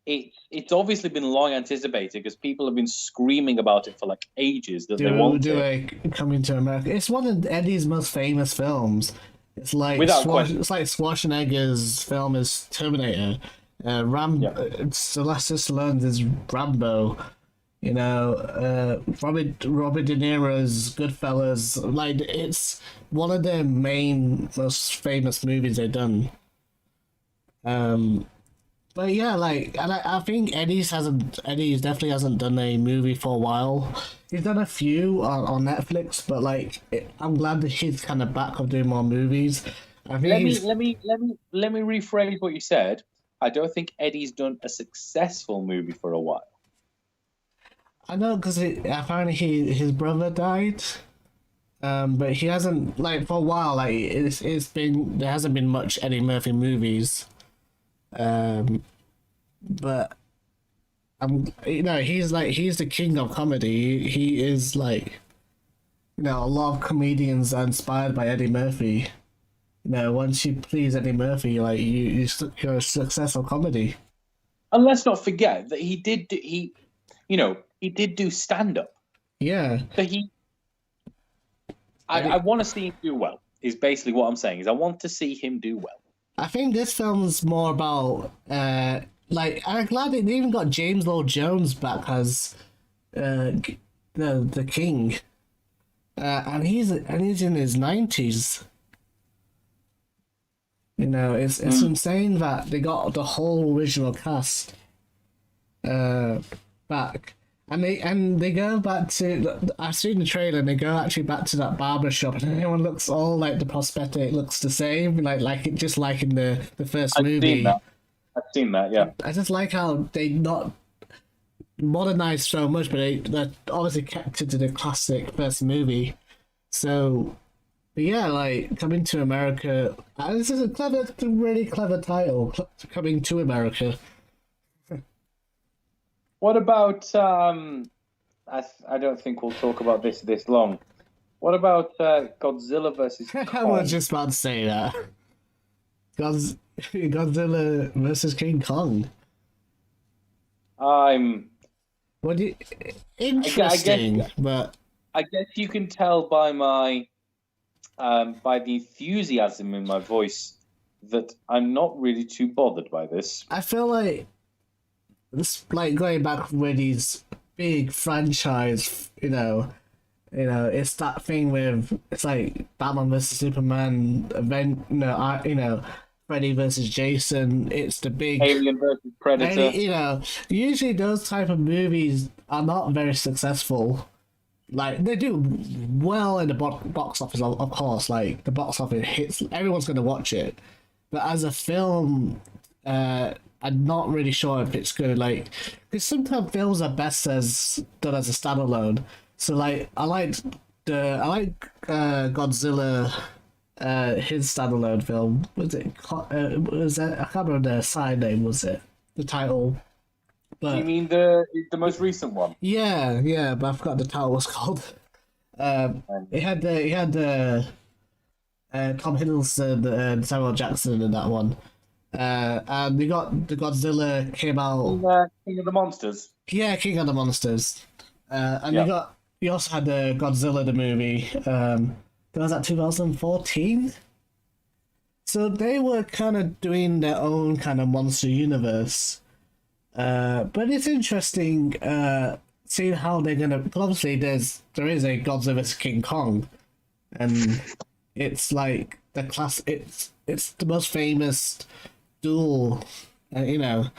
it's obviously been long anticipated because people have been screaming about it for like ages that they want it. Coming to America. It's one of Eddie's most famous films. It's like it's like Schwarzenegger's film is Terminator. Sylvester Stallone's is Rambo. Robert De Niro's Goodfellas. Like, it's one of their main, most famous movies they've done. But yeah, like, and I think Eddie definitely hasn't done a movie for a while. He's done a few on Netflix, but like, I'm glad that he's kind of back of doing more movies. I think let me rephrase what you said. I don't think Eddie's done a successful movie for a while. I know, because apparently his brother died, but he hasn't, like, for a while, like, there hasn't been much Eddie Murphy movies, but he's the king of comedy. He is like, a lot of comedians are inspired by Eddie Murphy. Once you please Eddie Murphy, like you're a successful comedy. And let's not forget that he did do stand up. Yeah. So I want to see him do well. Is basically what I'm saying. Is I want to see him do well. I think this film's more about like I'm glad they even got James Earl Jones back as the king, and he's in his 90s. You know, it's insane that they got the whole original cast back. And they go back to, I've seen the trailer, and they go actually back to that barber shop, and everyone looks all like the prosthetic looks the same, like it just like in the first movie. I've seen that, yeah. I just like how they not modernized so much, but they obviously kept it to the classic first movie. So, but yeah, like Coming to America, this is a really clever title, Coming to America. What about I don't think we'll talk about this long. What about Godzilla versus Kong? I was just about to say that. Godzilla versus King Kong. Interesting, but I guess you can tell by my by the enthusiasm in my voice that I'm not really too bothered by this. I feel like this, like going back with these big franchise, it's that thing with it's like Batman versus Superman, Freddy versus Jason. It's the big Alien versus Predator. Usually those type of movies are not very successful. Like they do well in the box office, of course. Like the box office hits, everyone's going to watch it. But as a film, I'm not really sure if it's good. Like, because sometimes films are best done as a standalone. So like, I like Godzilla, his standalone film. Was it? I can't remember the side name. Was it the title? But, you mean the most recent one? Yeah, but I forgot the title was called. It had Tom Hiddleston and Samuel Jackson in that one. And we got the Godzilla came out. King of the Monsters. Yeah, King of the Monsters. And we also had the Godzilla the movie. That was at 2014. So they were kind of doing their own kind of monster universe. But it's interesting seeing how they're gonna. Obviously, there is a Godzilla vs King Kong, and it's like the class. It's the most famous duel, But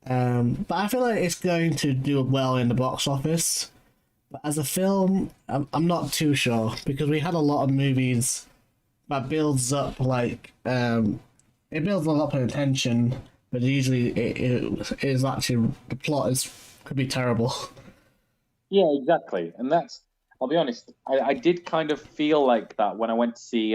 I feel like it's going to do well in the box office. But as a film, I'm not too sure because we had a lot of movies that builds up it builds a lot of attention, but usually it is actually the plot could be terrible. Yeah, exactly, and I'll be honest. I did kind of feel like that when I went to see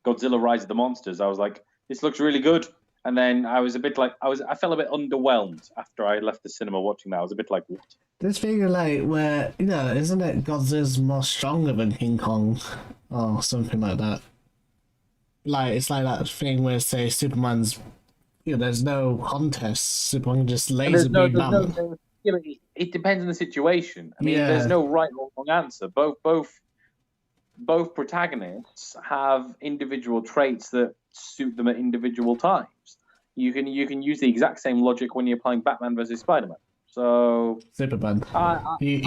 Godzilla: Rise of the Monsters. I was like, this looks really good. And then I was a bit like, I felt a bit underwhelmed after I left the cinema watching that. I was a bit like, what? This figure where, isn't it Godzilla's more stronger than King Kong? Or something like that. Like, it's like that thing where, say, Superman's, there's no contest. Superman just laser beam down. It depends on the situation. I mean, there's no right or wrong answer. Both protagonists have individual traits that suit them at individual times. You can use the exact same logic when you're playing Batman versus Spider-Man. So Superman. You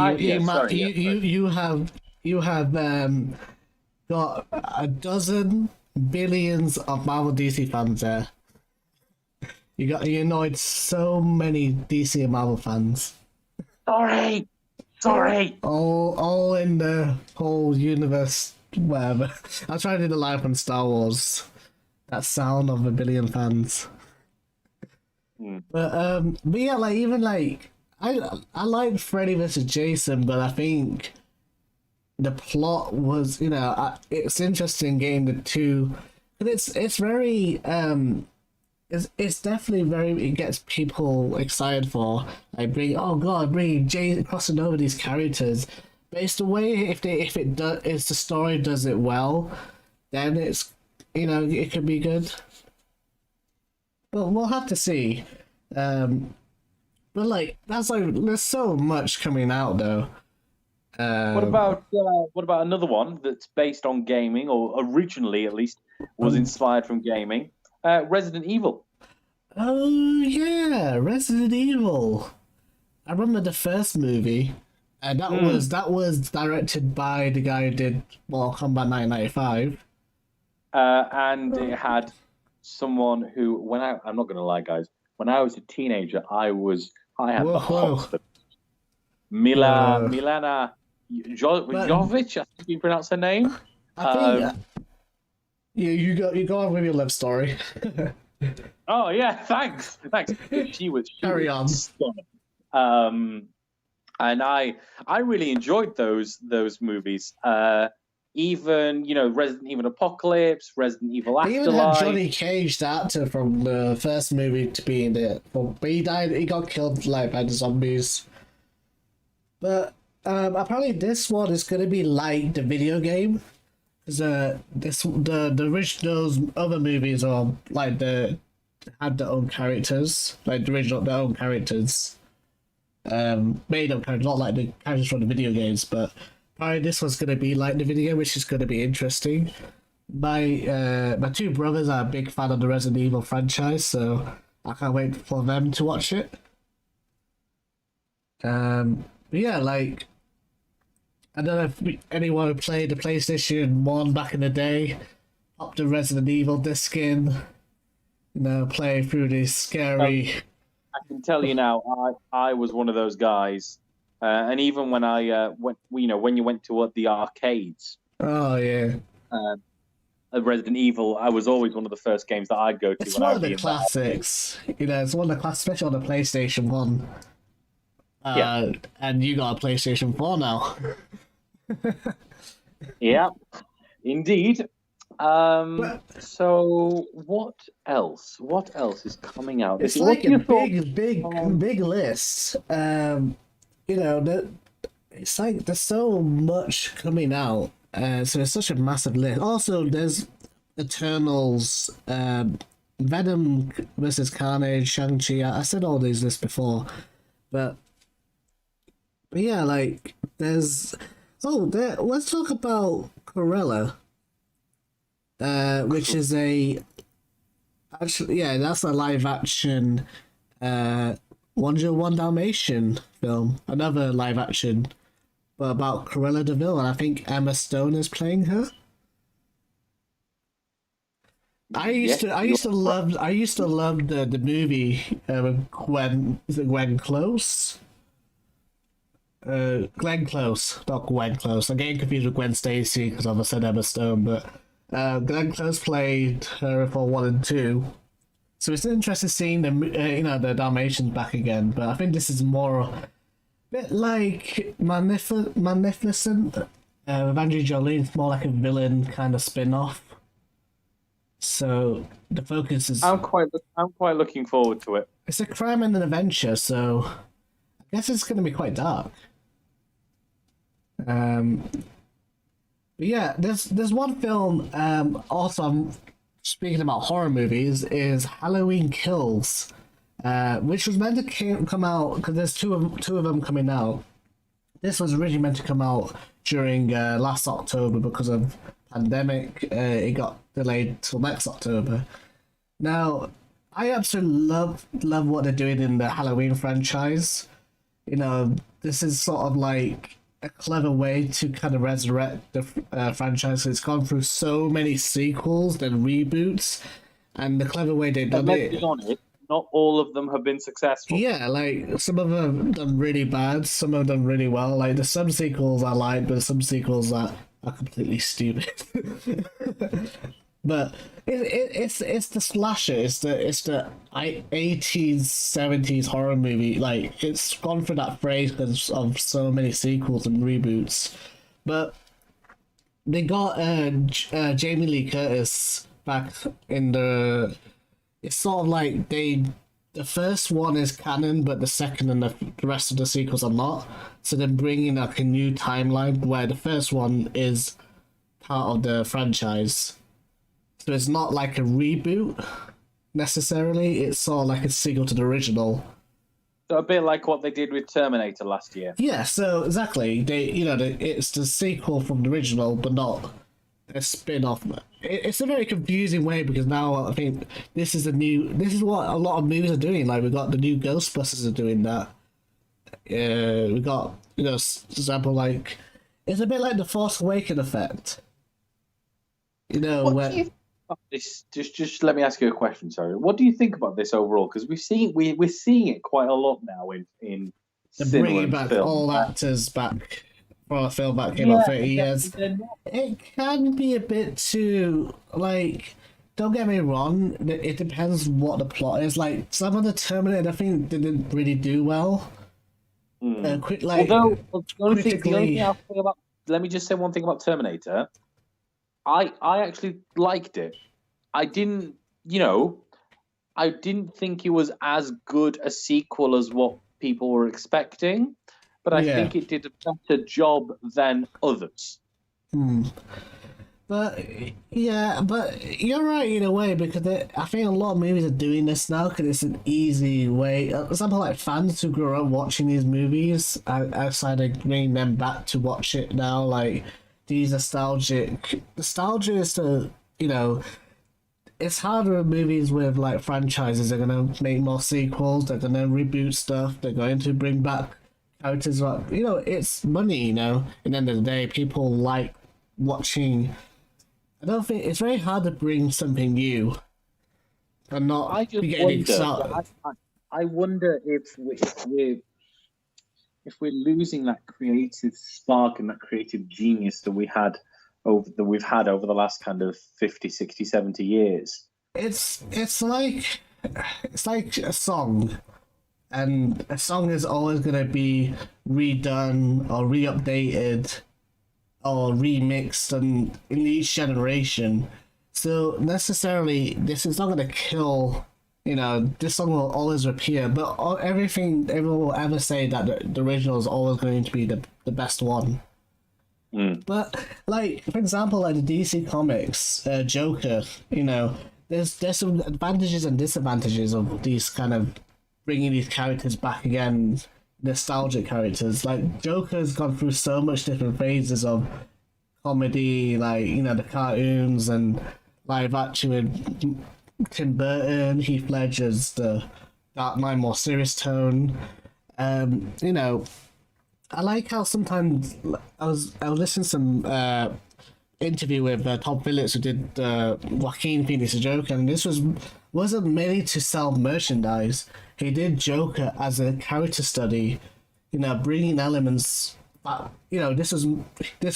have got a dozen billions of Marvel DC fans there. You annoyed so many DC and Marvel fans. Sorry. All in the whole universe, whatever. I tried to do the live on Star Wars. That sound of a billion fans. But yeah, I like Freddy vs Jason, but I think the plot was, it's interesting getting the two, but it's very it's definitely it gets people excited for bringing Jay crossing over these characters. But it's the way if the story does it well, then it's it could be good. But we'll have to see. But like that's like there's so much coming out though. What about another one that's based on gaming, or originally at least was inspired from gaming? Resident Evil. Oh yeah, Resident Evil. I remember the first movie, and that was directed by the guy who did Mortal Kombat 1995. And it had someone who, I'm not going to lie, guys, when I was a teenager, I had the hots for Milana Jovic, I think you pronounce her name. I think you go on with your love story. Oh yeah, thanks. She was Carry on. Stunning. And I really enjoyed those movies. Even Resident Evil Apocalypse, Resident Evil Afterlife. They even had Johnny Cage, the actor from the first movie, to be in it, but he died. He got killed like by the zombies. But apparently this one is going to be like the video game, because the original other movies are like had their own characters, like the original their own characters, made up characters, not like the characters from the video games. But apparently this one's going to be like the video game, which is going to be interesting. My two brothers are a big fan of the Resident Evil franchise, so I can't wait for them to watch it. But yeah, like, I don't know if anyone who played the PlayStation 1 back in the day, pop the Resident Evil disc in, play through this scary... I can tell you now, I was one of those guys, and even when I when you went to the arcades... Oh, yeah. Resident Evil, I was always one of the first games that I'd go to. It's one of the classics. It's one of the classics, especially on the PlayStation 1. Yeah. And you got a PlayStation 4 now. Yeah, indeed. So what else? What else is coming out? It's like a big list. It's like there's so much coming out. So it's such a massive list. Also, there's Eternals, Venom versus Carnage, Shang-Chi. I said all these lists before, but yeah, like there's let's talk about Cruella, which is that's a live action 101 Dalmatian film, another live action, but about Cruella de Vil, and I think Emma Stone is playing her. I used to love the movie Gwen Close. Glenn Close, not Gwen Close. I'm getting confused with Gwen Stacy because I said Emma Stone, but Glenn Close played her for 1 and 2. So it's interesting seeing the Dalmatians back again. But I think this is more a bit like Magnificent. Evangeline Jolie. It's more like a villain kind of spin-off. So the focus is. I'm quite looking forward to it. It's a crime and an adventure, so I guess it's going to be quite dark. But yeah, there's one film. Also, I'm speaking about horror movies. Is Halloween Kills, which was meant to come out because there's two of them coming out. This was originally meant to come out during last October because of pandemic. It got delayed till next October. Now, I absolutely love what they're doing in the Halloween franchise. This is sort of like a clever way to kind of resurrect the franchise. It's gone through so many sequels and reboots, and the clever way they've done it. Not all of them have been successful. Yeah, like some of them have done really bad, some have done really well. Like there's some sequels I like, but some sequels that are completely stupid. But it's the slasher. It's the 80s 70s horror movie. Like it's gone for that phrase because of so many sequels and reboots. But they got Jamie Lee Curtis back in the. It's sort of like the first one is canon, but the second and the rest of the sequels are not. So they're bringing like a new timeline where the first one is part of the franchise. So it's not like a reboot. necessarily. It's sort of like a sequel to the original. So a bit like what they did with Terminator last year. Yeah, so exactly. It's the sequel from the original, but not a spin-off. It's a very confusing way because now I think this is what a lot of movies are doing. Like we got the new Ghostbusters are doing that. We got for example, like it's a bit like the Force Awakens effect. What do you think about this? Just let me ask you a question. Sorry, what do you think about this overall? Because we're seeing it quite a lot now in cinema Bringing back film. all actors back for a film that came out 30 years. It can be a bit too like. Don't get me wrong. It depends what the plot is. Like some of the Terminator, I think didn't really do well. Although the only thing I'll say about, let me just say one thing about Terminator. I actually liked it. I didn't think it was as good a sequel as what people were expecting, but I think it did a better job than others. But you're right in a way because I think a lot of movies are doing this now because it's an easy way. For example, like fans who grew up watching these movies outside of bringing them back to watch it now, like these nostalgia is to it's harder with movies with like franchises. They're gonna make more sequels. They're gonna reboot stuff. They're going to bring back characters. Like it's money. At the end of the day, people like watching. I don't think it's very hard to bring something new and not be getting excited. I wonder if we're losing that creative spark and that creative genius that we've had over the last kind of 50, 60, 70 years. It's like a song, and a song is always going to be redone or re-updated or remixed and in each generation. So necessarily this is not going to kill, this song will always appear, but everyone will ever say that the original is always going to be the best one. But like, for example, like the DC Comics Joker, there's some advantages and disadvantages of these kind of bringing these characters back again, nostalgic characters. Like Joker's gone through so much different phases of comedy, like the cartoons and live action with Tim Burton, Heath Ledger's the Dark Knight, more serious tone. I like how sometimes I was listening to some interview with Tom Phillips who did Joaquin Phoenix's Joker, and this wasn't mainly to sell merchandise. He did Joker as a character study, bringing elements back. This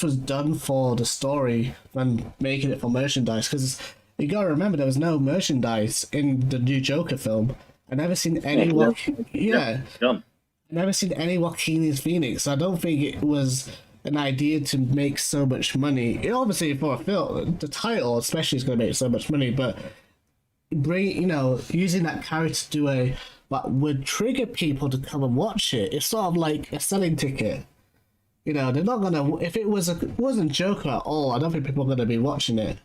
was done for the story and making it for merchandise, because you gotta remember there was no merchandise in the new Joker film. I never seen any never seen any Joaquin Phoenix. I don't think it was an idea to make so much money. Obviously, for a film, the title especially is going to make so much money, but using that character to do what would trigger people to come and watch it. It's sort of like a selling ticket. They're not gonna. If it wasn't Joker at all, I don't think people are gonna be watching it.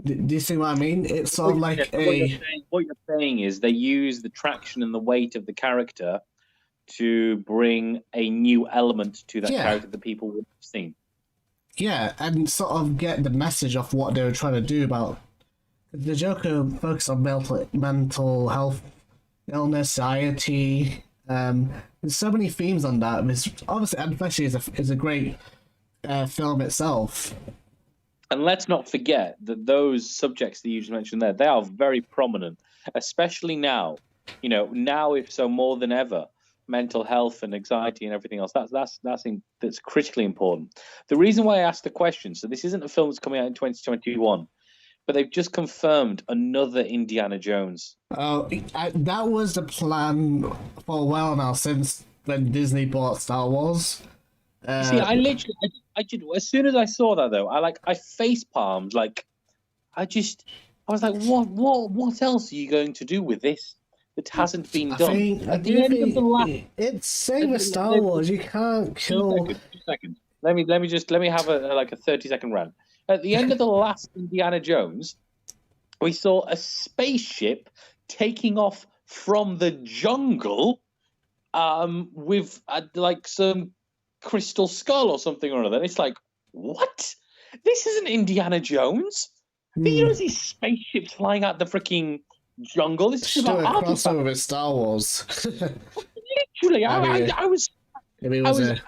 Do you see what I mean? It's sort of like what you're saying is they use the traction and the weight of the character to bring a new element to that character that people would have seen. Yeah, and sort of get the message of what they were trying to do about the Joker. Focus on mental health, illness, anxiety. There's so many themes on that. It's obviously, and especially is a great film itself. And let's not forget that those subjects that you just mentioned there, they are very prominent, especially now. Now if so more than ever. Mental health and anxiety and everything else. That's critically important. The reason why I asked the question, so this isn't a film that's coming out in 2021, but they've just confirmed another Indiana Jones. That was the plan for a while now, since when Disney bought Star Wars. See, I as soon as I saw that though, I face palmed. I was like, what else are you going to do with this that hasn't been done? It's same with Star Wars. You can't kill. 2 seconds. Let me have a 30-second rant. At the end of the last Indiana Jones, We saw a spaceship taking off from the jungle with like some crystal skull or something or other. And it's like, what? This isn't Indiana Jones. You don't see spaceships flying out the freaking jungle. This is Still about a artifacts. crossover with Star Wars. Literally, I was a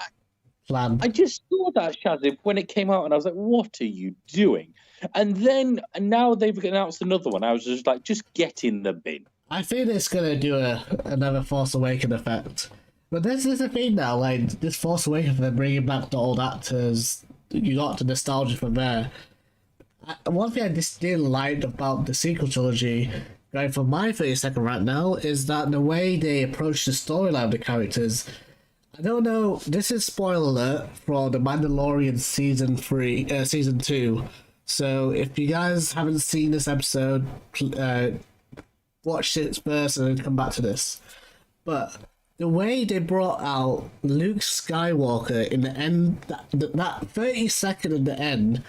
plan. I just saw that, Shahzaib, when it came out, and I was like, what are you doing? And now they've announced another one. I was just like, just get in the bin. I think it's gonna do another Force Awakens effect. But this is the thing now, like, this Force Awakens, they're bringing back the old actors. You got the nostalgia from there. One thing I just didn't like about the sequel trilogy, going for my 30-second rant now, is that the way they approach the storyline of the characters. I don't know, this is spoiler alert for The Mandalorian season 2. So if you guys haven't seen this episode, watch it first and then come back to this. But the way they brought out Luke Skywalker in the end, that 30-second in the end,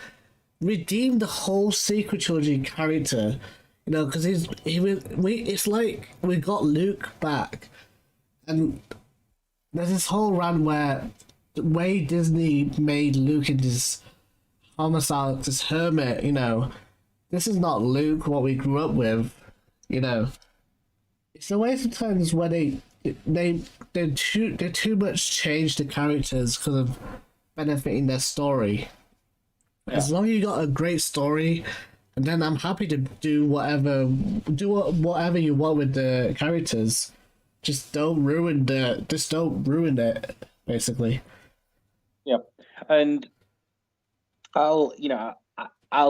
redeemed the whole sequel trilogy character. You know, because it's like we got Luke back, and there's this whole run where the way Disney made Luke into this homicide, this hermit, you know, this is not Luke what we grew up with, you know. It's the way sometimes where they too much change the characters because of benefiting their story. Yeah. As long as you got a great story, and then I'm happy to do whatever you want with the characters. Just don't ruin it, basically. Yep, and I'll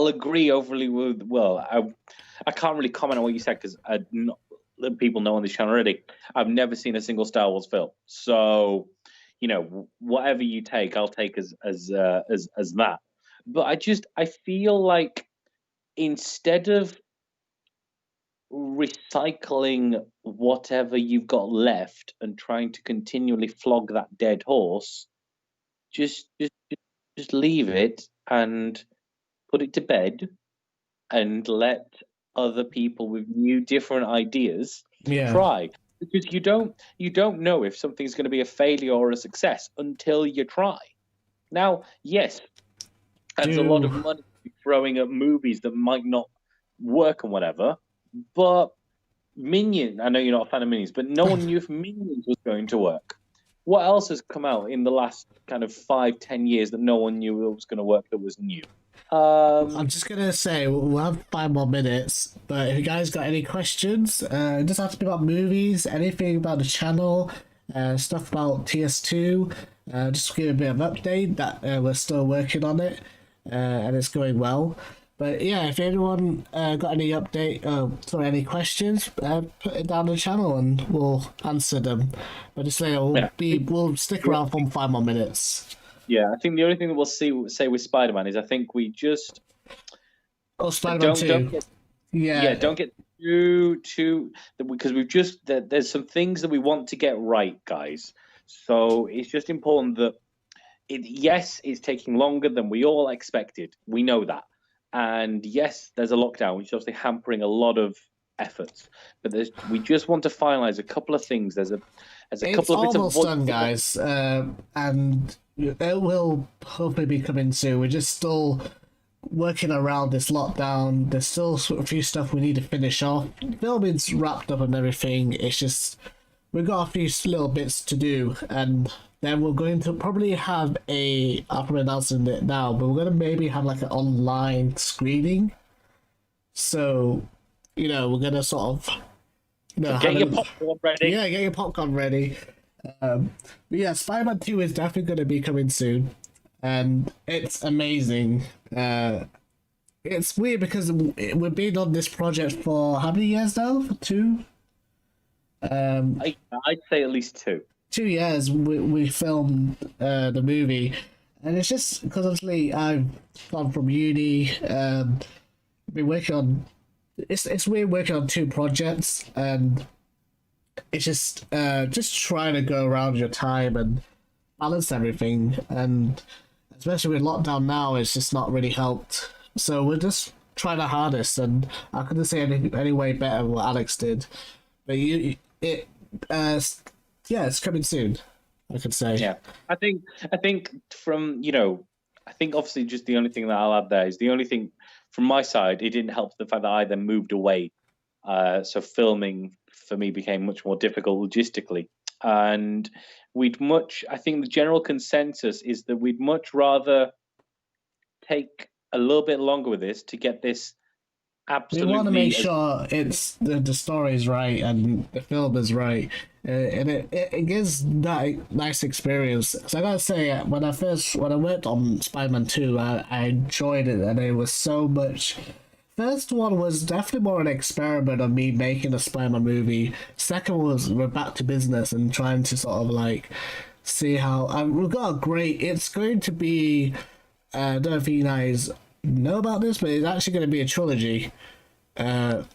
agree overly with. Well, I can't really comment on what you said because people know on this channel already. I've never seen a single Star Wars film, so you know whatever you take, I'll take as that. But I feel like instead of recycling whatever you've got left and trying to continually flog that dead horse, just leave it and put it to bed and let other people with new different ideas try, because you don't know if something's going to be a failure or a success until you try. Now, yes, there's a lot of money throwing at movies that might not work and whatever, but Minions, I know you're not a fan of Minions, but no one knew if Minions was going to work. What else has come out in the last kind of 5-10 years that no one knew it was going to work that was new? I'm just going to say, we'll have 5 more minutes, but if you guys got any questions, it doesn't have to be about movies, anything about the channel, stuff about TS2, just give a bit of update that we're still working on it, and it's going well. But yeah, if anyone got any any questions, put it down the channel and we'll answer them. But just say we'll stick around for 5 more minutes. Yeah, I think the only thing that we'll say with Spider-Man is I think we just Spider-Man 2. Don't get too because there's some things that we want to get right, guys. So it's just important that it's taking longer than we all expected. We know that. And yes, there's a lockdown, which is obviously hampering a lot of efforts. But we just want to finalize a couple of things. There's a couple of bits of almost done, guys, and it will hopefully be coming soon. We're just still working around this lockdown. There's still a few stuff we need to finish off. Filming's wrapped up and everything. It's just we've got a few little bits to do, and then we're going to probably have I'm announcing it now, but we're going to maybe have like an online screening. So, we're going to sort of, get your popcorn ready. Yeah, get your popcorn ready. But yeah, Spider-Man 2 is definitely going to be coming soon, and it's amazing. It's weird because we've been on this project for how many years now? For 2? I'd say at least 2. 2 years we filmed the movie, and it's just because obviously I've gone from uni, been working on it's weird working on 2 projects, and it's just trying to go around your time and balance everything, and especially with lockdown now, it's just not really helped. So we're just tried the hardest, and I couldn't say any way better what Alex did. But it's coming soon, I could say. Yeah, I think from I think obviously just the only thing that I'll add there is the only thing from my side. It didn't help the fact that I then moved away, so filming for me became much more difficult logistically, and I think the general consensus is that we'd much rather take a little bit longer with this to get this absolutely. We want to make sure it's the story is right and the film is right, and it gives that nice experience. So I gotta say, when I worked on Spider-Man 2, I enjoyed it, and it was so much. First one was definitely more an experiment of me making a Spider-Man movie. Second was we're back to business and trying to sort of like see how we've got a great. It's going to be. I don't know if you guys know about this, but it's actually going to be a trilogy. So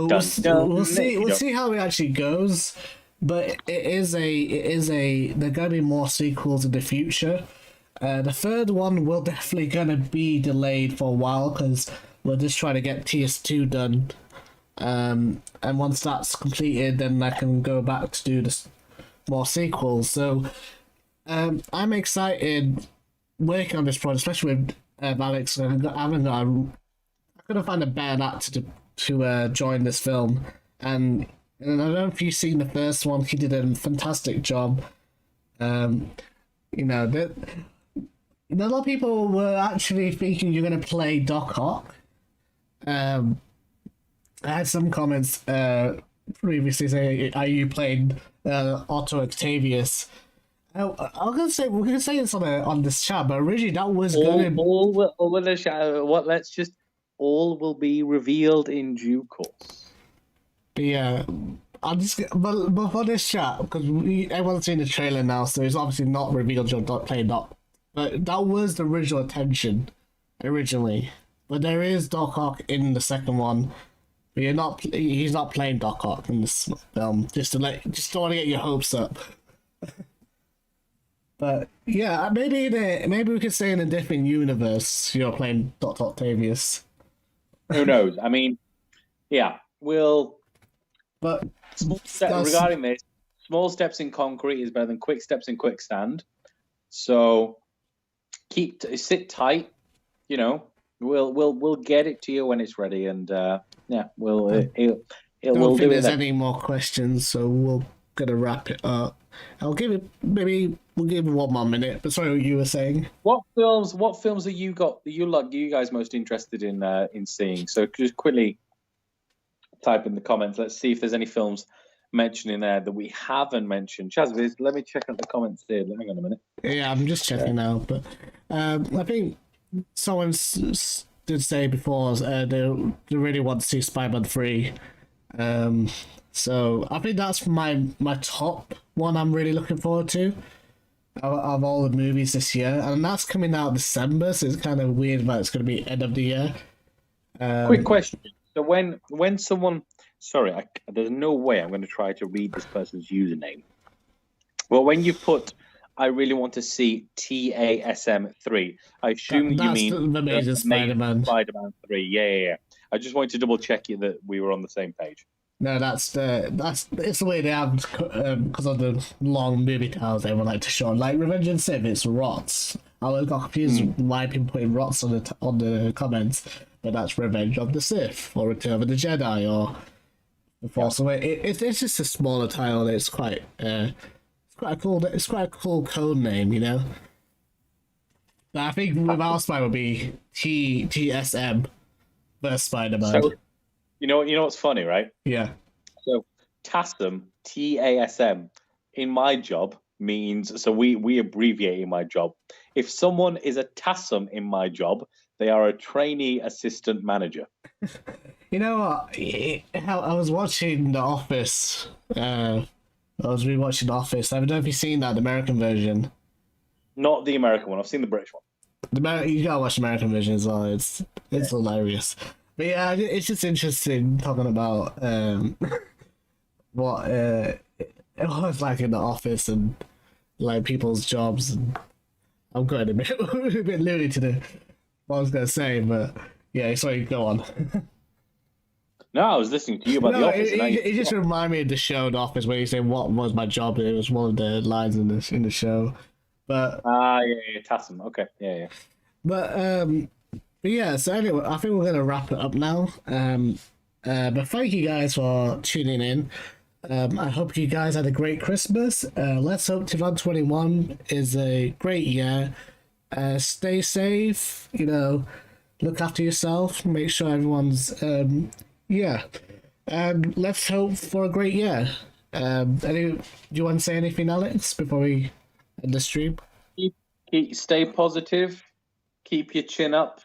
we'll see how it actually goes. But it is a. There are going to be more sequels in the future. The third one will definitely going to be delayed for a while because we're just trying to get TS2 done. And once that's completed, then I can go back to do more sequels. So I'm excited working on this project, especially with Alex. I couldn't find a better actor to join this film. And I don't know if you've seen the first one, he did a fantastic job. A lot of people were actually thinking you're going to play Doc Ock. I had some comments previously saying, "Are you playing Otto Octavius?" I'm gonna say we're gonna say this on this chat, but originally that was all will be revealed in due course. Yeah, but for this chat because everyone's seen the trailer now, so it's obviously not revealed you're not playing Doc. But that was the original intention, originally. But there is Doc Ock in the second one. But he's not playing Doc Ock in this film. Just don't want to get your hopes up. But yeah, maybe we could say in a different universe you're playing Dr. Octavius. Who knows? I mean, yeah, we'll. But regarding this, small steps in concrete is better than quick steps in quicksand. So sit tight. We'll get it to you when it's ready, and we'll do it. Don't think there's any more questions, so we're gonna wrap it up. We'll give it 1 more minute. But sorry, what you were saying. What films have you got that you guys most interested in seeing? So just quickly type in the comments. Let's see if there's any films mentioned in there that we haven't mentioned. Shahzaib, let me check out the comments here. Hang on a minute. Yeah, I'm just checking now, but I think someone did say before they really want to see Spider-Man 3. So I think that's my top one I'm really looking forward to of all the movies this year, and that's coming out December, so it's kind of weird that it's going to be end of the year. Quick question. So when someone, there's no way I'm going to try to read this person's username. Well, when you put, I really want to see TASM3, I assume you mean the Amazing Spider-Man 3. Yeah. I just wanted to double check you that we were on the same page. No, it's the way they have because of the long movie titles everyone like to show. Like Revenge of the Sith, it's ROTS. I got confused why people putting ROTS on the comments, but that's Revenge of the Sith or Return of the Jedi or The Force Awakens. It's just a smaller title. It's quite a cool code name, you know. But I think with our Spider would be TSM versus Spider-Man. So, you know what's funny, right? Yeah. So TASM, TASM, in my job means, so we abbreviate in my job. If someone is a TASM in my job, they are a trainee assistant manager. You know what? I was watching The Office. I was rewatching The Office. I don't know if you've seen that, the American version. Not the American one. I've seen the British one. You gotta watch the American version as well. It's hilarious. But yeah, it's just interesting talking about what it was like in the office and like people's jobs. And I'm going a bit loony to what I was gonna say, but Yeah, sorry, go on. No, I was listening to you about The Office. It just reminded me of the show The Office where you say what was my job. It was one of the lines in the show. But yeah, Tassum. Okay, yeah. But yeah, so anyway, I think we're gonna wrap it up now. But thank you guys for tuning in. I hope you guys had a great Christmas. Let's hope 2021 is a great year. Stay safe, look after yourself, make sure everyone's and let's hope for a great year. Do you want to say anything, Alex, before we end the stream? Stay positive, keep your chin up,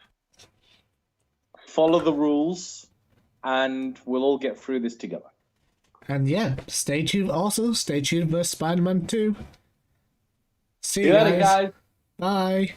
follow the rules, and we'll all get through this together. And yeah, stay tuned for Spider-Man 2. See you later, guys. Bye.